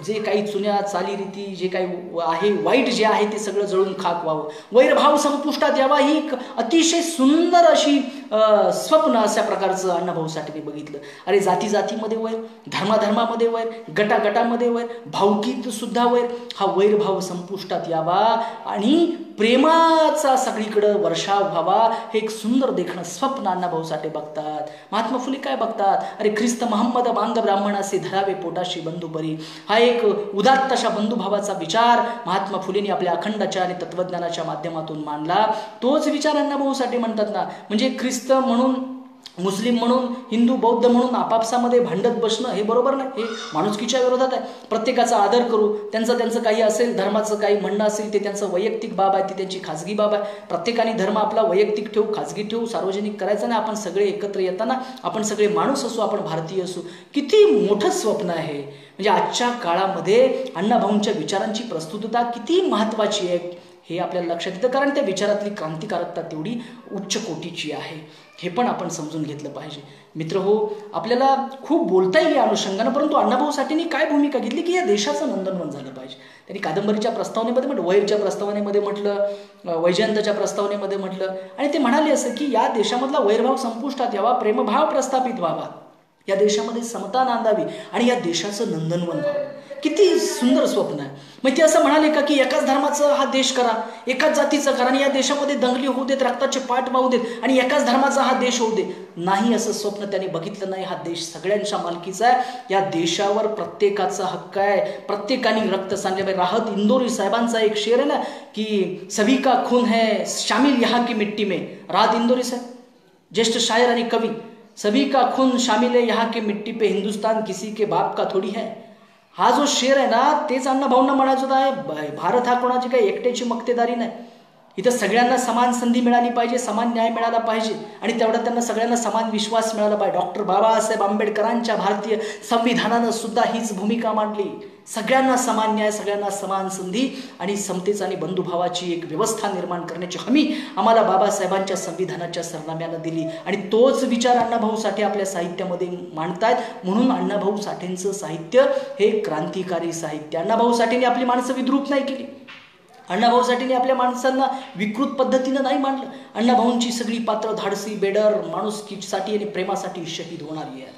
जे काही जुन्या चालीरीती जे काही आहे, वाईट जे आहे ते सगळं जळून खाक व्हावं, वैरभाव संपुष्टात यावा, ही एक अतिशय सुंदर अशी स्वप्न अशा प्रकारचं अण्णाभाऊ साठेंनी बघितलं. अरे जाती जातीमध्ये वैर, धर्माधर्मामध्ये वैर, गटागटामध्ये वैर, भावकीत सुद्धा वैर, हा वैरभाव संपुष्टात यावा आणि प्रेमाचा सगळीकडे वर्षाव व्हावा, हे एक सुंदर देखणं स्वप्न अण्णाभाऊ साठे बघतात. महात्मा फुले काय बघतात? अरे ख्रिस्त महम्मद मांग ब्राह्मणासे धरावे पोटाशी बंधुपरी, हा एक उदात्त अशा बंधुभावाचा विचार महात्मा फुलेंनी आपल्या अखंडाच्या आणि तत्वज्ञानाच्या माध्यमातून मांडला. तोच विचार अण्णाभाऊ साठे म्हणतात ना. म्हणजे ख्रिस्त म्हणून, मुस्लिम म्हणून, हिंदू बौद्ध म्हणून आपापसामध्ये भांडत बसणं हे बरोबर नाही, हे माणुसकीच्या विरोधात आहे. प्रत्येकाचा आदर करू, त्यांचं काही असेल, धर्माचं काही म्हणणं असेल ते त्यांचं वैयक्तिक बाब आहे, ती त्यांची खाजगी बाब आहे. प्रत्येकाने धर्म आपला वैयक्तिक ठेवू, खाजगी ठेवू, सार्वजनिक करायचं नाही. आपण सगळे एकत्र येताना आपण सगळे माणूस असू, आपण भारतीय असू. किती मोठं स्वप्न आहे. म्हणजे आजच्या काळामध्ये अण्णाभाऊंच्या विचारांची प्रस्तुतता किती महत्त्वाची आहे हे आपल्याला लक्षात येतं, कारण त्या विचारातली क्रांतिकारकता तेवढी उच्च कोटीची आहे. हे पण आपण समजून घेतलं पाहिजे. मित्र हो, आपल्याला खूप बोलता येईल या अनुषंगानं, परंतु अण्णाभाऊ साठेंनी काय भूमिका घेतली की या देशाचं नंदनवन झालं पाहिजे. त्यांनी कादंबरीच्या प्रस्तावनेमध्ये म्हटलं, वैरच्या प्रस्तावनेमध्ये म्हटलं, वैजयंतच्या प्रस्तावनेमध्ये म्हटलं आणि ते म्हणाले असं की या देशामधला वैरभाव संपुष्टात यावा, प्रेमभाव प्रस्थापित व्हावा, या देशामध्ये समता नांदावी आणि या देशाचं नंदनवन व्हावं. किती सुंदर स्वप्न आहे. मग ते असं म्हणाले का की एकाच धर्माचा हा देश करा, एकाच जातीचा करा आणि या देशामध्ये दंगली होऊ देत, रक्ताचे पाठ वाहू देत आणि एकाच धर्माचा हा देश होऊ दे. नाही, असं स्वप्न त्यांनी बघितलं नाही. हा देश सगळ्यांच्या मालकीचा आहे. या देशावर प्रत्येकाचा हक्क आहे. प्रत्येकाने रक्त सांडले पाहिजे. राहत इंदोरी साहेबांचा एक शेर आहे ना की सभी का खून है शामिल यहाँ की मिट्टी में. राहत इंदोरी साहेब, ज्येष्ठ शायर आणि कवी. सभी का खून शामिल है यहाँ की मिट्टी पे, हिंदुस्तान किसी के बाप का थोडी है. हा जो शेर आहे ना तेच अण्णाभाऊंना म्हणायचं आहे. भारत हा कोणाची काही एकट्याची मक्तेदारी नाही. इथं सगळ्यांना समान संधी मिळाली पाहिजे, समान न्याय मिळाला पाहिजे आणि तेवढा त्यांना सगळ्यांना समान विश्वास मिळाला पाहिजे. डॉक्टर बाबासाहेब आंबेडकरांच्या भारतीय संविधानानं सुद्धा हीच भूमिका मांडली. सगळ्यांना समान न्याय, सगळ्यांना समान संधी आणि समतेचा आणि बंधुभावाची एक व्यवस्था निर्माण करण्याची हमी आम्हाला बाबासाहेबांच्या संविधानाच्या सरनाम्यानं दिली आणि तोच विचार अण्णाभाऊ साठे आपल्या साहित्यामध्ये मांडतायत. म्हणून अण्णाभाऊ साठेंचं साहित्य हे क्रांतिकारी साहित्य. अण्णाभाऊ साठेंनी आपली माणसं विद्रूप नाही केली. अण्णाभाऊ साठेंनी आपल्या माणसांना विकृत पद्धतीनं नाही मांडलं. अण्णाभाऊंची सगळी पात्र धाडसी, बेडर, माणुसकीसाठी आणि प्रेमासाठी शहीद होणारी आहे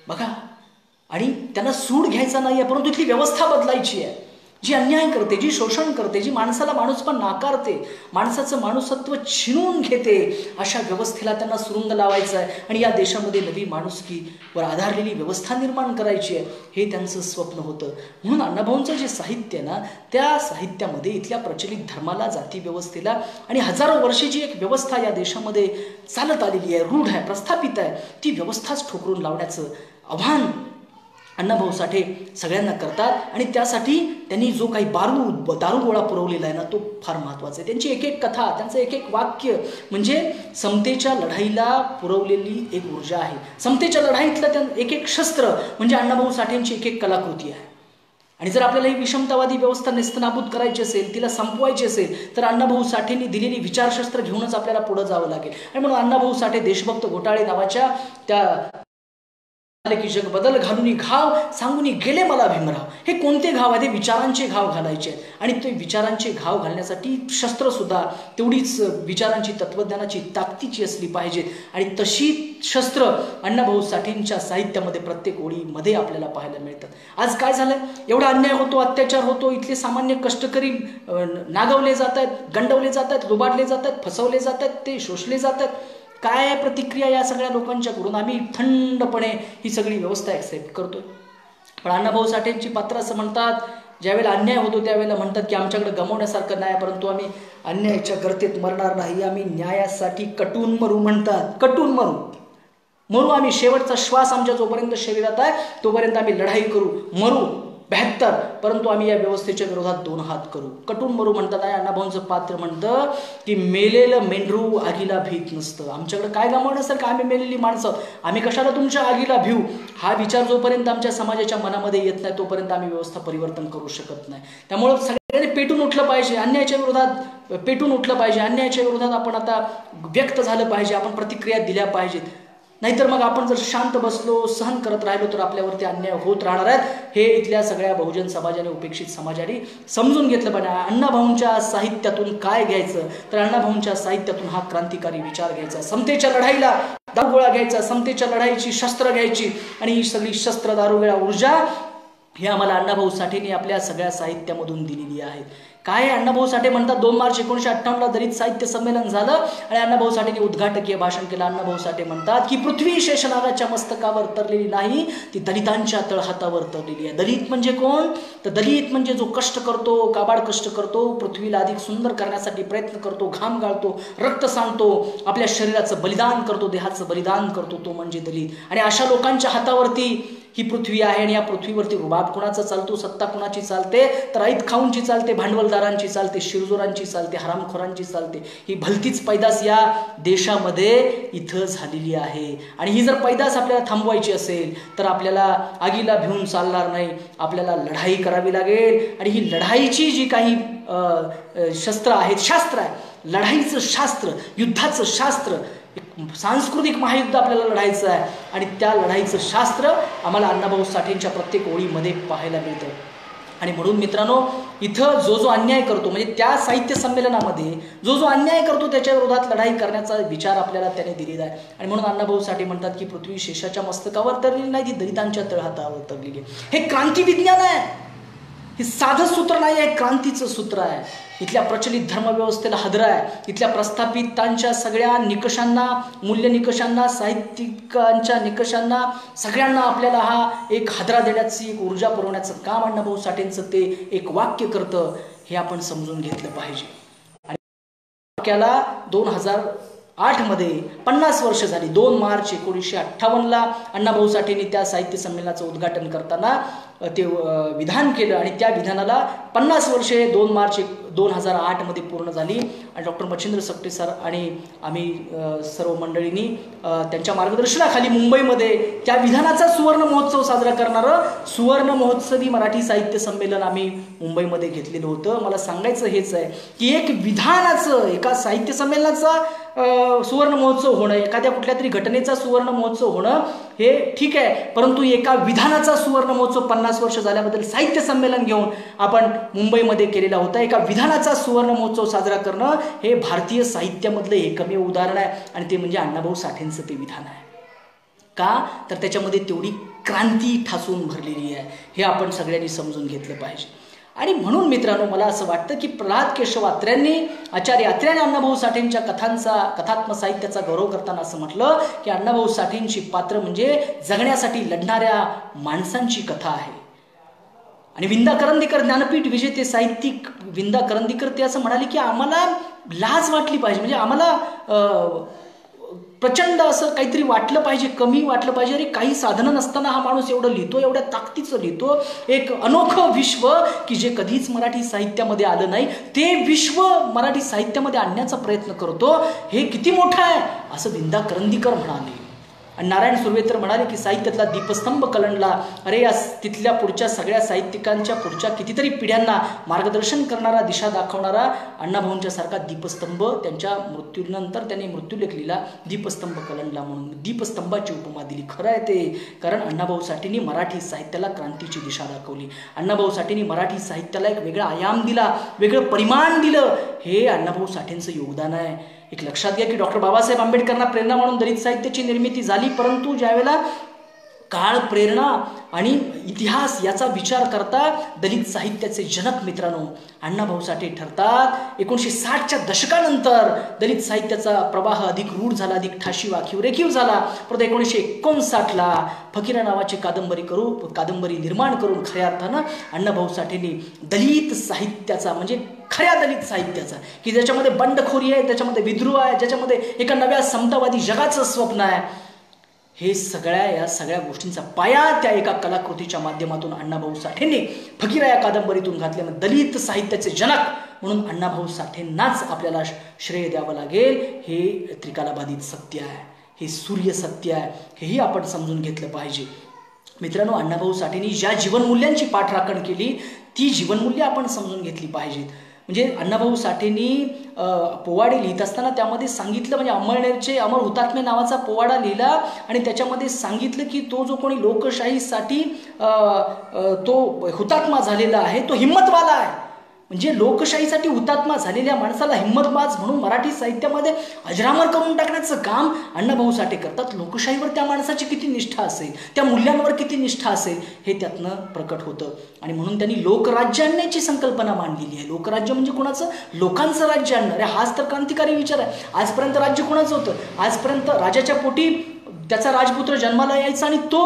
बघा. आणि त्यांना सूड घ्यायचा नाही आहे, परंतु इथली व्यवस्था बदलायची आहे. जी अन्याय करते, जी शोषण करते, जी माणसाला माणूसपण नाकारते, माणसाचं माणूसत्व छिनून घेते, अशा व्यवस्थेला त्यांना सुरुंग लावायचं आहे आणि या देशामध्ये नवी माणुसकीवर आधारलेली व्यवस्था निर्माण करायची आहे. हे त्यांचं स्वप्न होतं. म्हणून अण्णाभाऊंचं जे साहित्य ना त्या साहित्यामध्ये इथल्या प्रचलित धर्माला, जाती व्यवस्थेला आणि हजारो वर्षाची एक व्यवस्था या देशामध्ये चालत आलेली आहे, रूढ आहे, प्रस्थापित आहे, ती व्यवस्थाच ठोकरून लावण्याचं आव्हान अण्णाभाऊ साठे सगळ्यांना करतात आणि त्यासाठी त्यांनी जो काही दारुगोळा पुरवलेला आहे ना तो फार महत्त्वाचा आहे. त्यांची एक एक कथा, त्यांचं एक एक वाक्य म्हणजे समतेच्या लढाईला पुरवलेली एक ऊर्जा आहे. समतेच्या लढाईतलं त्या एक एक शस्त्र म्हणजे अण्णाभाऊ साठेंची एक एक कलाकृती आहे. आणि जर आपल्याला ही विषमतावादी व्यवस्था नेस्तनाबूत करायची असेल, तिला संपवायची असेल तर अण्णाभाऊ साठेंनी दिलेली विचारशस्त्र घेऊनच आपल्याला पुढे जावं लागेल. आणि म्हणून अण्णाभाऊ साठे देशभक्त घोटाळे नावाच्या त्या की जग बदल घालून घाव सांगून गेले मला भीमराव. हे कोणते घाव आहे? ते विचारांचे घाव घालायचे आहेत. आणि ते विचारांचे घाव घालण्यासाठी शस्त्रसुद्धा तेवढीच विचारांची तत्त्वज्ञानाची ताकदीची असली पाहिजेत. आणि तशी शस्त्र अण्णाभाऊ साठेंच्या साहित्यामध्ये प्रत्येक ओळीमध्ये आपल्याला पाहायला मिळतात. आज काय झालं? एवढा अन्याय होतो, अत्याचार होतो, इथले सामान्य कष्टकरी नागवले जात आहेत, गंडवले जात आहेत, लुबाडले जात आहेत, फसवले जात आहेत, ते शोषले जातात. काय प्रतिक्रिया या सगळ्या लोकांच्याकडून? आम्ही थंडपणे ही सगळी व्यवस्था ॲक्सेप्ट करतोय. पण अण्णाभाऊ साठेंची पात्र असं म्हणतात, ज्यावेळेला अन्याय होतो त्यावेळेला म्हणतात की आमच्याकडे गमवण्यासारखं नाही, परंतु आम्ही अन्यायाच्या गर्तेत मरणार नाही, आम्ही न्यायासाठी कटून मरू म्हणतात. कटून मरू आम्ही, शेवटचा श्वास आमच्या जोपर्यंत शरीरात आहे तोपर्यंत आम्ही लढाई करू, मरू 72, परंतु आम्ही या व्यवस्थेच्या विरोधात 2 हात करू. कटून मरू म्हणतात. आणि अण्णाभाऊंचं पात्र म्हणतं की मेलेलं मेंढरू आगीला भीत नसतं. आमच्याकडे काय गमावण्यासारखं? आम्ही मेलेली माणसं, आम्ही कशाला तुमच्या आगीला भिऊ? हा विचार जोपर्यंत आमच्या समाजाच्या मनामध्ये येत नाही तोपर्यंत आम्ही व्यवस्था परिवर्तन करू शकत नाही. त्यामुळं सगळ्यांनी पेटून उठलं पाहिजे, अन्यायाच्या विरोधात पेटून उठलं पाहिजे, अन्यायाच्या विरोधात आपण आता व्यक्त झालं पाहिजे, आपण प्रतिक्रिया दिल्या पाहिजेत. नाहीतर मग आपण जर शांत बसलो, सहन करत राहिलो तर आपल्यावरती अन्याय होत राहणार आहेत. हे इथल्या सगळ्या बहुजन समाजाने, उपेक्षित समाजाने समजून घेतलं पाहिजे. अण्णाभाऊंच्या साहित्यातून काय घ्यायचं? तर अण्णाभाऊंच्या साहित्यातून हा क्रांतिकारी विचार घ्यायचा, समतेच्या लढाईला दारुगोळा घ्यायचा, समतेच्या लढाईची शस्त्र घ्यायची. आणि ही सगळी शस्त्र, दारुगोळा, ऊर्जा ही आम्हाला अण्णाभाऊ साठेंनी आपल्या सगळ्या साहित्यामधून दिलेली आहेत. काय? अण्णाभाऊ साठे म्हणतात 2 मार्च 1958 दलित साहित्य संमेलन झालं आणि अण्णाभाऊ साठेंनी उद्घाटकीय भाषण केलं. अण्णाभाऊ साठे म्हणतात की पृथ्वी शेषनागाच्या मस्तकावर तरलेली नाही, ती दलितांच्या तळहातावर तरलेली आहे. दलित म्हणजे कोण? तर दलित म्हणजे जो कष्ट करतो, काबाड कष्ट करतो, पृथ्वीला अधिक सुंदर करण्यासाठी प्रयत्न करतो, घाम गाळतो, रक्त सांडतो, आपल्या शरीराचं बलिदान करतो, देहाचं बलिदान करतो, तो म्हणजे दलित. आणि अशा लोकांच्या हातावरती ही पृथ्वी आहे. आणि या पृथ्वीवरती रुबाब कुणाचा चालतो? सत्ता कुणाची चालते? तर ऐत खाऊंची चालते, भांडवलदारांची चालते, शिरजोरांची चालते, हरामखोरांची चालते. ही भलतीच पैदास या देशामध्ये इथं झालेली आहे. आणि ही जर पैदास आपल्याला थांबवायची असेल तर आपल्याला आगीला भिवून चालणार नाही, आपल्याला लढाई करावी लागेल. आणि ही लढाईची जी काही शस्त्र आहेत, शास्त्र आहे, लढाईचं शास्त्र, युद्धाचं शास्त्र, सांस्कृतिक महायुद्ध आपल्याला लढायचं आहे. आणि त्या लढाईचं शास्त्र आम्हाला अण्णाभाऊ साठेंच्या प्रत्येक ओळीमध्ये पाहायला मिळतं. आणि म्हणून मित्रांनो, इथं जो अन्याय करतो, म्हणजे त्या साहित्य संमेलनामध्ये जो अन्याय करतो त्याच्या विरोधात लढाई करण्याचा विचार आपल्याला त्याने दिलेला आहे. आणि म्हणून अण्णाभाऊ साठे म्हणतात की पृथ्वी शेषाच्या मस्तकावर तरलेली नाही, ती दलितांच्या तळहातावर तरलेली आहे. हे क्रांती विज्ञान आहे, हे साधं सूत्र नाही आहे, क्रांतीचं सूत्र आहे. इथल्या प्रचलित धर्मव्यवस्थेला हादरा आहे, इथल्या प्रस्थापितांच्या सगळ्या निकषांना, मूल्य निकषांना, साहित्यिकांच्या निकषांना, सगळ्यांना आपल्याला हा एक हादरा देण्याची, एक ऊर्जा पुरवण्याचं काम अण्णाभाऊ साठेंचं ते एक वाक्य करतं. हे आपण समजून घेतलं पाहिजे. आणि वाक्याला 2008 मध्ये 50 वर्ष झाली. 2 मार्च 1958 अण्णाभाऊ साठेंनी त्या साहित्य संमेलनाचं उद्घाटन करताना ते विधान केलं. आणि त्या विधानाला 50 वर्षे 2 मार्च 2008 मध्ये पूर्ण झाली. आणि डॉक्टर मच्छिंद्र सकटे सर आणि आम्ही सर्व मंडळींनी त्यांच्या मार्गदर्शनाखाली मुंबईमध्ये त्या विधानाचा सुवर्ण महोत्सव साजरा करणारं सुवर्ण महोत्सवी मराठी साहित्य संमेलन आम्ही मुंबईमध्ये घेतलेलं होतं. मला सांगायचं हेच आहे की एक विधानाचं, एका साहित्य संमेलनाचा सुवर्ण महोत्सव होणं, एखाद्या कुठल्या तरी घटनेचा सुवर्ण महोत्सव होणं हे ठीक आहे, परंतु एका विधानाचा सुवर्ण महोत्सव 50 वर्ष झाल्याबद्दल साहित्य संमेलन घेऊन आपण मुंबईमध्ये केलेला होता. एका विधानाचा सुवर्ण महोत्सव साजरा करणं हे भारतीय साहित्यामधलं एकमेव उदाहरण आहे. आणि ते म्हणजे अण्णाभाऊ साठेंचं ते विधान आहे. का? तर त्याच्यामध्ये तेवढी क्रांती ठासून भरलेली आहे. हे आपण सगळ्यांनी समजून घेतलं पाहिजे. आणि म्हणून मित्रांनो, मला असं वाटतं की प्रल्हाद केशव अत्र्यांनी, आचार्य अत्र्याने अण्णाभाऊ साठेंच्या कथात्म साहित्याचा गौरव करताना असं म्हटलं की अण्णाभाऊ साठेंची पात्र म्हणजे जगण्यासाठी लढणाऱ्या माणसांची कथा आहे. आणि विंदा करंदीकर, ज्ञानपीठ विजेते साहित्यिक विंदा करंदीकर, ते असं म्हणाले की आम्हाला लाज वाटली पाहिजे, म्हणजे आम्हाला प्रचंड असं काहीतरी वाटलं पाहिजे, कमी वाटलं पाहिजे. अरे काही साधनं नसताना हा माणूस एवढं लिहितो, एवढ्या ताकदीचं लिहितो, एक अनोखं विश्व की जे कधीच मराठी साहित्यामध्ये आलं नाही, ते विश्व मराठी साहित्यामध्ये आणण्याचा प्रयत्न करतो. हे किती मोठं आहे असं विंदा करंदीकर म्हणाले. आणि नारायण सुर्वे तर म्हणाले की साहित्यातला दीपस्तंभ कलंडला. अरे या तिथल्या पुढच्या सगळ्या साहित्यिकांच्या पुढच्या कितीतरी पिढ्यांना मार्गदर्शन करणारा, दिशा दाखवणारा अण्णाभाऊंच्या सारखा दीपस्तंभ त्यांच्या मृत्यूनंतर त्यांनी मृत्यूलेख लिहिला, दीपस्तंभ कलंडला म्हणून. दीपस्तंभाची उपमा दिली. खरं आहे ते, कारण अण्णाभाऊ साठेंनी मराठी साहित्याला क्रांतीची दिशा दाखवली. अण्णाभाऊ साठेंनी मराठी साहित्याला एक वेगळा आयाम दिला, वेगळं परिमाण दिलं. हे अण्णाभाऊ साठेंचं योगदान आहे. एक लक्षात घ्या की डॉक्टर बाबासाहेब आंबेडकरांना प्रेरणा म्हणून दलित साहित्याची निर्मिती झाली, परंतु ज्यावेळेला काळ, प्रेरणा आणि इतिहास याचा विचार करता दलित साहित्याचे जनक मित्रांनो अण्णाभाऊ साठे ठरतात. 1960च्या दशकानंतर दलित साहित्याचा प्रवाह अधिक रूढ झाला, अधिक ठाशी रेखीव झाला. परत 1959ला फकीरा नावाची कादंबरी निर्माण करून खऱ्या अर्थानं अण्णाभाऊ साठेंनी दलित साहित्याचा म्हणजे खऱ्या दलित साहित्याचा, की ज्याच्यामध्ये बंडखोरी आहे, त्याच्यामध्ये विद्रोह आहे, ज्याच्यामध्ये एका नव्या समतावादी जगाचं स्वप्न आहे, हे या सगळ्या गोष्टींचा पाया त्या एका कलाकृतीच्या माध्यमातून अण्णाभाऊ साठेंनी फकीरा या कादंबरीतून घातले. दलित साहित्याचे जनक म्हणून अण्णाभाऊ साठेंनाच आपल्याला श्रेय द्यावं लागेल. हे त्रिकालाबाधित सत्य आहे, हे सूर्य सत्य आहे, हेही आपण समजून घेतलं पाहिजे. मित्रांनो, अण्णाभाऊ साठेंनी ज्या जीवनमूल्यांची पाठराखण केली ती जीवनमूल्य आपण समजून घेतली पाहिजेत. म्हणजे अण्णाभाऊ साठेंनी पोवाडे लिहित असताना त्यामध्ये सांगितलं, म्हणजे अमळनेरचे अमर हुतात्मे नावाचा पोवाडा लिहिला आणि त्याच्यामध्ये सांगितलं की तो जो कोणी लोकशाहीसाठी तो हुतात्मा झालेला आहे तो हिम्मतवाला आहे. म्हणजे लोकशाहीसाठी हुतात्मा झालेल्या माणसाला हिम्मतबाज म्हणून मराठी साहित्यामध्ये अजरामर करून टाकण्याचं काम अण्णाभाऊ साठे करतात. लोकशाहीवर त्या माणसाची किती निष्ठा असेल, त्या मूल्यांवर किती निष्ठा असेल हे त्यातनं प्रकट होतं. आणि म्हणून त्यांनी लोकराज्य आणण्याची संकल्पना मांडलेली आहे. लोकराज्य म्हणजे कोणाचं? लोकांचं राज्य आणणं. अरे हाच तर क्रांतिकारी विचार आहे. आजपर्यंत राज्य कोणाचं होतं? आजपर्यंत राजाच्या पोटी त्याचा राजपुत्र जन्माला यायचा आणि तो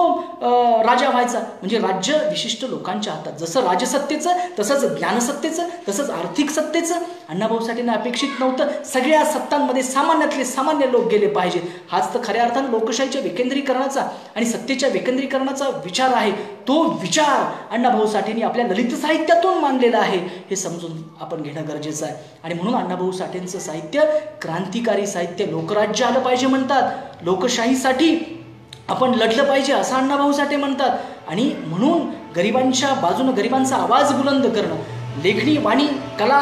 राजा व्हायचा. म्हणजे राज्य विशिष्ट लोकांच्या हातात. जसं राजसत्तेचं, तसंच ज्ञानसत्तेचं, तसंच आर्थिक सत्तेचं अण्णाभाऊ साठेंना अपेक्षित नव्हतं. सगळ्या सत्तांमध्ये सामान्यातले सामान्य लोक गेले पाहिजेत. हाच तर खऱ्या अर्थानं लोकशाहीच्या विकेंद्रीकरणाचा आणि सत्तेच्या विकेंद्रीकरणाचा विचार आहे. तो विचार अण्णाभाऊ साठेंनी आपल्या ललित साहित्यातून मांडलेला आहे, हे समजून आपण घेणं गरजेचं आहे. आणि म्हणून अण्णाभाऊ साठेंचं साहित्य क्रांतिकारी साहित्य. लोकराज्य आलं पाहिजे म्हणतात, लोकशाहीसाठी आपण लढलं पाहिजे असं अण्णाभाऊ साठे म्हणतात. आणि म्हणून गरिबांच्या बाजूनं गरिबांचा आवाज बुलंद करणं, लेखणी, वाणी, कला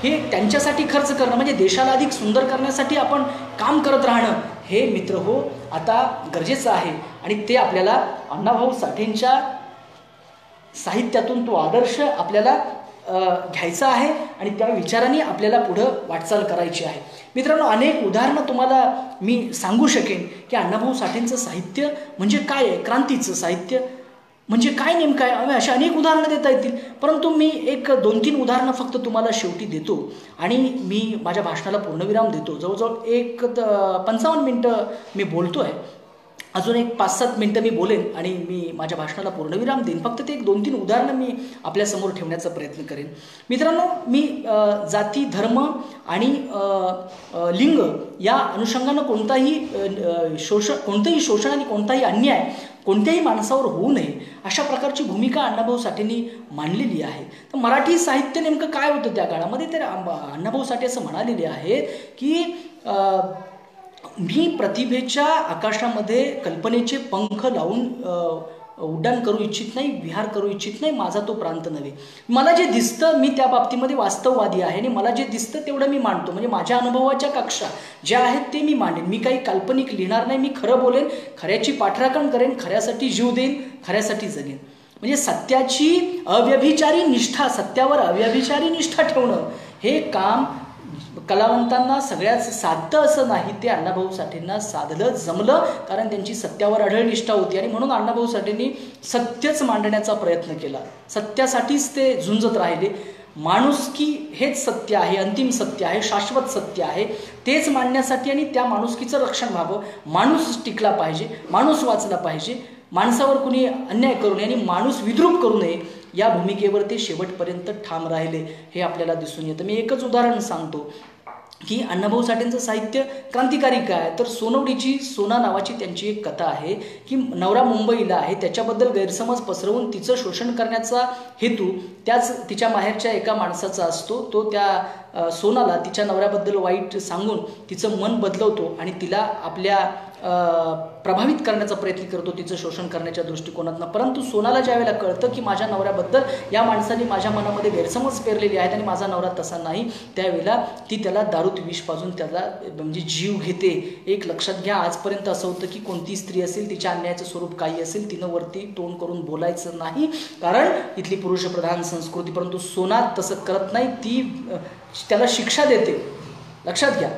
हे त्यांच्यासाठी खर्च करणं, म्हणजे देशाला अधिक सुंदर करण्यासाठी आपण काम करत राहणं, हे मित्र हो आता गरजेचं आहे. आणि ते आपल्याला अण्णाभाऊ साठेंच्या साहित्यातून तो आदर्श आपल्याला घ्यायचा आहे आणि त्या विचारांनी आपल्याला पुढं वाटचाल करायची आहे. मित्रांनो, अनेक उदाहरणं तुम्हाला मी सांगू शकेन की अण्णाभाऊ साठेंचं साहित्य म्हणजे काय आहे, क्रांतीचं साहित्य म्हणजे काय नेमकं आहे. अशा अनेक उदाहरणं देता येतील, परंतु मी 1-2-3 उदाहरणं फक्त तुम्हाला शेवटी देतो आणि मी माझ्या भाषणाला पूर्णविराम देतो. जवळजवळ 55 मिनटं मी बोलतो आहे. अजून 5-7 मिनटं मी बोलेन आणि मी माझ्या भाषणाला पूर्णविराम देईन. फक्त ते 1-2-3 उदाहरणं मी आपल्यासमोर ठेवण्याचा प्रयत्न करेन. मित्रांनो, मी जाती, धर्म आणि लिंग या अनुषंगानं कोणतेही शोषण आणि कोणताही अन्याय कोणत्याही माणसावर होऊ नये अशा प्रकारची भूमिका अण्णाभाऊ साठेंनी मांडलेली आहे. तर मराठी साहित्य नेमकं काय होतं त्या काळामध्ये, तर अण्णाभाऊ साठे असं म्हणालेले आहेत की मी प्रतिभेच्या आकाशामध्ये कल्पनेचे पंख लावून उड्डाण करू इच्छित नाही, विहार करू इच्छित नाही. माझा तो प्रांत नव्हे. मला जे दिसतं मी त्या बाबतीमध्ये वास्तववादी आहे आणि मला जे दिसतं तेवढं मी मांडतो. म्हणजे माझ्या अनुभवाच्या कक्षा ज्या आहेत ते मी मांडेन. मी काही काल्पनिक लिहिणार नाही. मी खरं बोलेन, खऱ्याची पाठराखण करेन, खऱ्यासाठी जीव देईन, खऱ्यासाठी जगेन. म्हणजे सत्याची अव्यभिचारी निष्ठा, सत्यावर अव्यभिचारी निष्ठा ठेवणं हे काम कलावंतांना सगळ्याच साधतं असं नाही. ते अण्णाभाऊ साठेंना साधलं, जमलं, कारण त्यांची सत्यावर अढळ निष्ठा होती. आणि म्हणून अण्णाभाऊ साठेंनी सत्यच मांडण्याचा प्रयत्न केला. सत्यासाठीच ते झुंजत राहिले. माणुसकी हेच सत्य आहे, अंतिम सत्य आहे, शाश्वत सत्य आहे. तेच मांडण्यासाठी आणि त्या माणुसकीचं रक्षण व्हावं, माणूस टिकला पाहिजे, माणूस वाचला पाहिजे, माणसावर कुणी अन्याय करू नये आणि माणूस विद्रूप करू नये या भूमिकेवर ते शेवटपर्यंत ठाम राहिले, हे आपल्याला दिसून येतं. मी एकच उदाहरण सांगतो की अण्णाभाऊ साठेंचं साहित्य क्रांतिकारी काय, तर सोनवडीची सोना नावाची त्यांची एक कथा आहे की नवरा मुंबईला आहे, त्याच्याबद्दल गैरसमज पसरवून तिचं शोषण करण्याचा हेतू तिच्या माहेरच्या एका माणसाचा असतो. तो त्या सोनाला तिच्या नवऱ्याबद्दल वाईट सांगून तिचं मन बदलवतो आणि तिला आपल्या प्रभावित करण्याचा प्रयत्न करतो, तिचं शोषण करण्याच्या दृष्टिकोनातून. परंतु सोनाला ज्यावेळेला कळतं की माझ्या नवऱ्याबद्दल या माणसाने माझ्या मनामध्ये गैरसमज पेरलेली आहेत आणि माझा नवरा तसा नाही, त्यावेळेला ती त्याला दारूत विष पाजून त्याला म्हणजे जीव घेते. एक लक्षात घ्या, आजपर्यंत असं होतं की कोणती स्त्री असेल, तिच्या अन्यायाचं स्वरूप काही असेल, तिनं वरती तोंड करून बोलायचं नाही, कारण इथली पुरुषप्रधान संस्कृती. परंतु सोना तसं करत नाही, ती त्याला शिक्षा देते. लक्षात घ्या,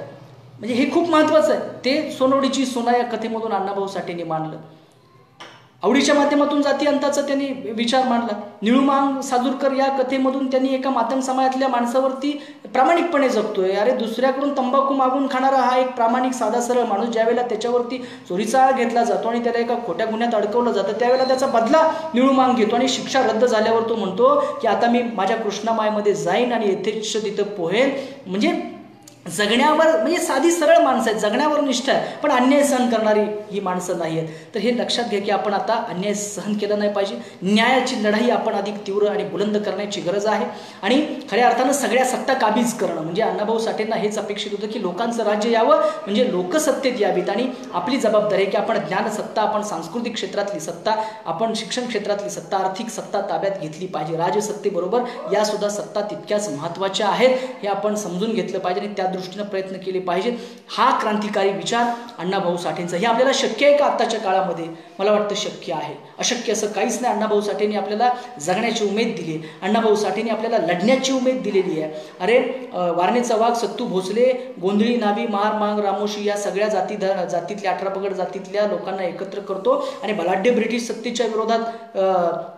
म्हणजे हे खूप महत्त्वाचं आहे. ते सोनवडीची सोना या कथेमधून अण्णाभाऊ साठेंनी मांडलं. आवडीच्या माध्यमातून जाती अंताचा त्यांनी विचार मांडला. निळूमांग साजूरकर या कथेमधून त्यांनी एका मातंग समाजातल्या माणसावरती प्रामाणिकपणे जगतोय. अरे, दुसऱ्याकडून तंबाखू मागून खाणारा हा एक प्रामाणिक साधा सरळ माणूस ज्यावेळेला त्याच्यावरती चोरीचा आळ घेतला जातो आणि त्याला एका खोट्या गुन्ह्यात अडकवलं जातं, त्यावेळेला त्याचा बदला निळूमांग घेतो आणि शिक्षा रद्द झाल्यावर तो म्हणतो की आता मी माझ्या कृष्णामाईमध्ये जाईन आणि यथेच्छ तिथं पोहेल. म्हणजे जगण्यावर, म्हणजे साधी सरळ माणसं आहेत, जगण्यावर निष्ठा आहे, पण अन्याय सहन करणारी ही माणसं नाही आहेत. तर हे लक्षात घ्या की आपण आता अन्याय सहन केला नाही पाहिजे. न्यायाची लढाई आपण अधिक तीव्र आणि बुलंद करण्याची गरज आहे. आणि खऱ्या अर्थानं सगळ्या सत्ता काबीज करणं, म्हणजे अण्णाभाऊ साठेंना हेच अपेक्षित होतं की लोकांचं राज्य यावं, म्हणजे लोकसत्तेत यावीत. आणि आपली जबाबदारी आहे की आपण ज्ञानसत्ता, आपण सांस्कृतिक क्षेत्रातली सत्ता, आपण शिक्षण क्षेत्रातली सत्ता, आर्थिक सत्ता ताब्यात घेतली पाहिजे. राजसत्तेबरोबर या सुद्धा सत्ता तितक्याच महत्त्वाच्या आहेत, हे आपण समजून घेतलं पाहिजे आणि त्या दृष्टीनं प्रयत्न केले पाहिजेत. हा क्रांतिकारी विचार अण्णाभाऊ साठेंचा. हे आपल्याला शक्य आहे का आत्ताच्या काळामध्ये? मला वाटतं शक्य आहे. अशक्य असं काहीच नाही. अण्णाभाऊ साठेंनी आपल्याला जगण्याची उमेद दिली आहे. अण्णाभाऊ साठेंनी आपल्याला लढण्याची उमेद दिलेली आहे. अरे, वारणेचा वाघ, सत्तू भोसले, गोंधळी, नावी, महार, मांग, रामोशी या सगळ्या जातीतल्या 18 पगड जातीतल्या लोकांना एकत्र करतो आणि बलाढ्य ब्रिटिश सत्तेच्या विरोधात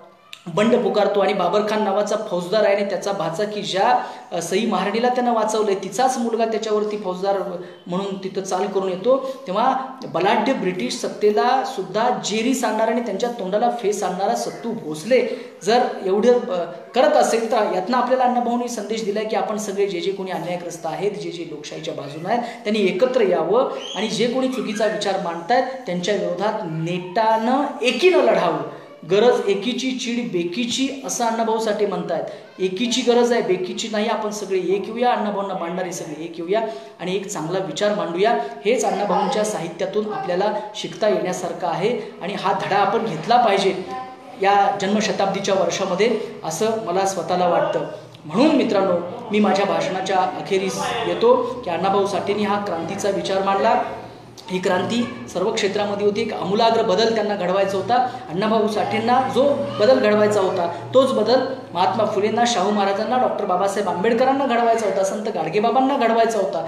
बंड पुकारतो. आणि बाबरखान नावाचा फौजदार आहे आणि त्याचा भाचा की ज्या सई महाराणीला त्यानं वाचवलंय, तिचाच मुलगा त्याच्यावरती फौजदार म्हणून तिथं चाल करून येतो. तेव्हा बलाढ्य ब्रिटिश सत्तेला सुद्धा जेरी सांडणारा आणि त्यांच्या तोंडाला फेस आणणारा सत्तू भोसले जर एवढं करत असेल, तर यातनं आपल्याला अण्णाभाऊंनी संदेश दिलाय की आपण सगळे जे कोणी अन्यायग्रस्त आहेत, जे लोकशाहीच्या बाजूने आहेत, त्यांनी एकत्र यावं आणि जे कोणी चुकीचा विचार मांडतायत त्यांच्या विरोधात नेटानं एकीनं लढावं. गरज एकीची, चीड बेकीची, असं अण्णाभाऊ साठे म्हणतात. एकीची गरज आहे, बेकीची नाही. आपण सगळे एक येऊया, अण्णाभाऊंना मांडणारे सगळे एक येऊया आणि एक चांगला विचार मांडूया. हेच अण्णाभाऊंच्या साहित्यातून आपल्याला शिकता येण्यासारखं आहे आणि हा धडा आपण घेतला पाहिजे या जन्मशताब्दीच्या वर्षामध्ये, असं मला स्वतःला वाटतं. म्हणून मित्रांनो, मी माझ्या भाषणाच्या अखेरीस येतो की अण्णाभाऊ साठेंनी हा क्रांतीचा विचार मांडला. ही क्रांती सर्व क्षेत्रामध्ये होती. एक आमूलाग्र बदल त्यांना घडवायचा होता. अण्णाभाऊ साठेंना जो बदल घडवायचा होता तोच बदल महात्मा फुलेंना, शाहू महाराजांना, डॉक्टर बाबासाहेब आंबेडकरांना घडवायचा होता, संत गाडगेबाबांना घडवायचा होता.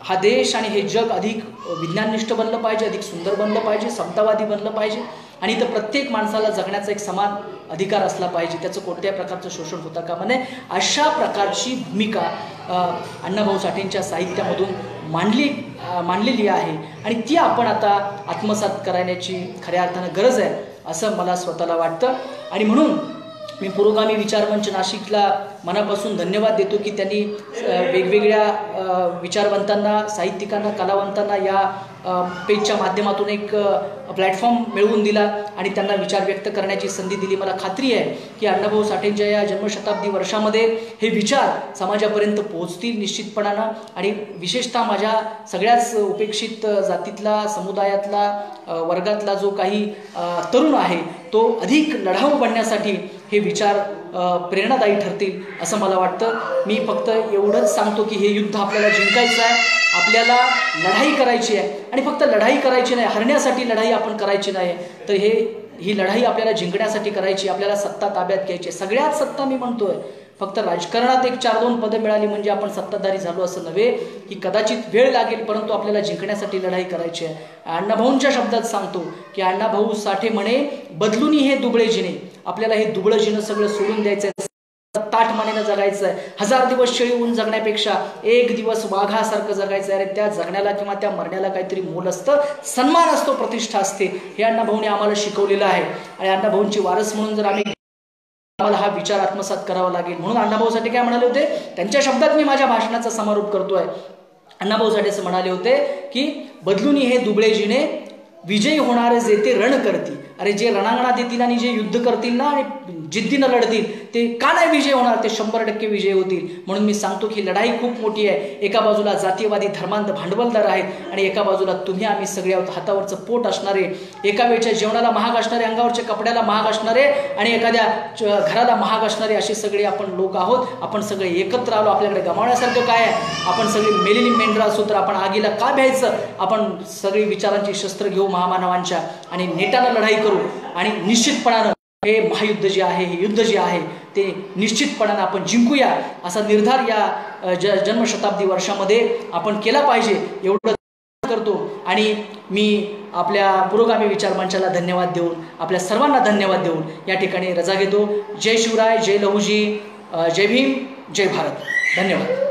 हा देश आणि हे जग अधिक विज्ञाननिष्ठ बनलं पाहिजे, अधिक सुंदर बनलं पाहिजे, समतावादी बनलं पाहिजे आणि इथं प्रत्येक माणसाला जगण्याचा एक समान अधिकार असला पाहिजे. त्याचं कोणत्याही प्रकारचं शोषण होता कामा नये. अशा प्रकारची भूमिका अण्णाभाऊ साठेंच्या साहित्यामधून मांडलेली आहे आणि ती आपण आता आत्मसात करण्याची खऱ्या अर्थानं गरज आहे, असं मला स्वतःला वाटतं. आणि म्हणून मी पुरोगामी विचारमंच नाशिकला मनापासून धन्यवाद देतो की त्यांनी वेगवेगळ्या विचारवंतांना, साहित्यिकांना, कलावंतांना या पेजच्या माध्यमातून एक प्लॅटफॉर्म मिळवून दिला आणि त्यांना विचार व्यक्त करण्याची संधी दिली. मला खात्री आहे की अण्णाभाऊ साठेंच्या या जन्मशताब्दी वर्षामध्ये हे विचार समाजापर्यंत पोहोचतील निश्चितपणानं. आणि विशेषतः माझ्या सगळ्याच उपेक्षित जातीतला, समुदायातला, वर्गातला जो काही तरुण आहे तो अधिक लढाऊ बनण्यासाठी हे विचार प्रेरणादायी ठरतील असं मला वाटतं. मी फक्त एवढंच सांगतो की हे युद्ध आपल्याला जिंकायचं आहे, आपल्याला लढाई करायची आहे आणि फक्त लढाई करायची नाही, हरण्यासाठी लढाई आपण करायची नाही, तर ही लढाई आपल्याला जिंकण्यासाठी करायची. आपल्याला सत्ता ताब्यात घ्यायची. सगळ्यात सत्ता मी म्हणतोय, फक्त राजकारणात एक 4-2 पदं मिळाली म्हणजे आपण सत्ताधारी झालो असं नव्हे, की कदाचित वेळ लागेल, परंतु आपल्याला जिंकण्यासाठी लढाई करायची आहे. अण्णाभाऊंच्या शब्दात सांगतो की अण्णाभाऊ साठे म्हणे, बदलूनी हे दुबळे जिणे. आपल्याला हे दुबळं जिणं सगळं सोडून द्यायचं आहे, ताटमानेनं जगायचं आहे. 1000 दिवस शेळी होऊन जगण्यापेक्षा एक दिवस वाघासारखं जगायचं आहे. त्या जगण्याला किंवा त्या मरण्याला काहीतरी मोल असतं, सन्मान असतो, प्रतिष्ठा असते. हे अण्णाभाऊने आम्हाला शिकवलेलं आहे आणि अण्णाभाऊंची वारस म्हणून जर आम्हाला हा विचार आत्मसात करावा लागेल. म्हणून अण्णाभाऊ साठे काय म्हणाले होते, त्यांच्या शब्दात मी माझ्या भाषणाचा समारोप करतोय. अण्णाभाऊ साठे असं म्हणाले होते की बदलूनी हे दुबळे जिणे, विजयी होणारे जेते रण करती. अरे जे रणांगणात येतील आणि जे युद्ध करतील ना आणि जिद्दीनं लढतील ते का नाही विजय होणार, ते 100% विजय होतील. म्हणून मी सांगतो की लढाई खूप मोठी आहे. एका बाजूला जातीयवादी धर्मांध भांडवलदार आहेत आणि एका बाजूला तुम्ही आम्ही सगळे आहोत. हातावरचं पोट असणारे, एका वेळच्या जेवणाला महाग असणारे, अंगावरच्या कपड्याला महाग असणारे आणि एखाद्या घराला महाग असणारे असे सगळे आपण लोक आहोत. आपण सगळे एकत्र आलो. आपल्याकडे गमावण्यासारखं काय आहे? आपण सगळी मेलेली मेंढरा असू तर आपण आगीला का भ्यायचं? आपण सगळी विचारांची शस्त्र घेऊ महामानवांच्या आणि नेटानं लढाई करू आणि निश्चितपणानं हे महायुद्ध जे आहे, हे युद्ध जे आहे ते निश्चितपणानं आपण जिंकूया असा निर्धार या जन्मशताब्दी वर्षामध्ये आपण केला पाहिजे एवढं करतो. आणि मी आपल्या पुरोगामी विचार मंचाला धन्यवाद देऊन, आपल्या सर्वांना धन्यवाद देऊन या ठिकाणी रजा घेतो. जय शिवराय, जय लहुजी, जय भीम, जय भारत. धन्यवाद.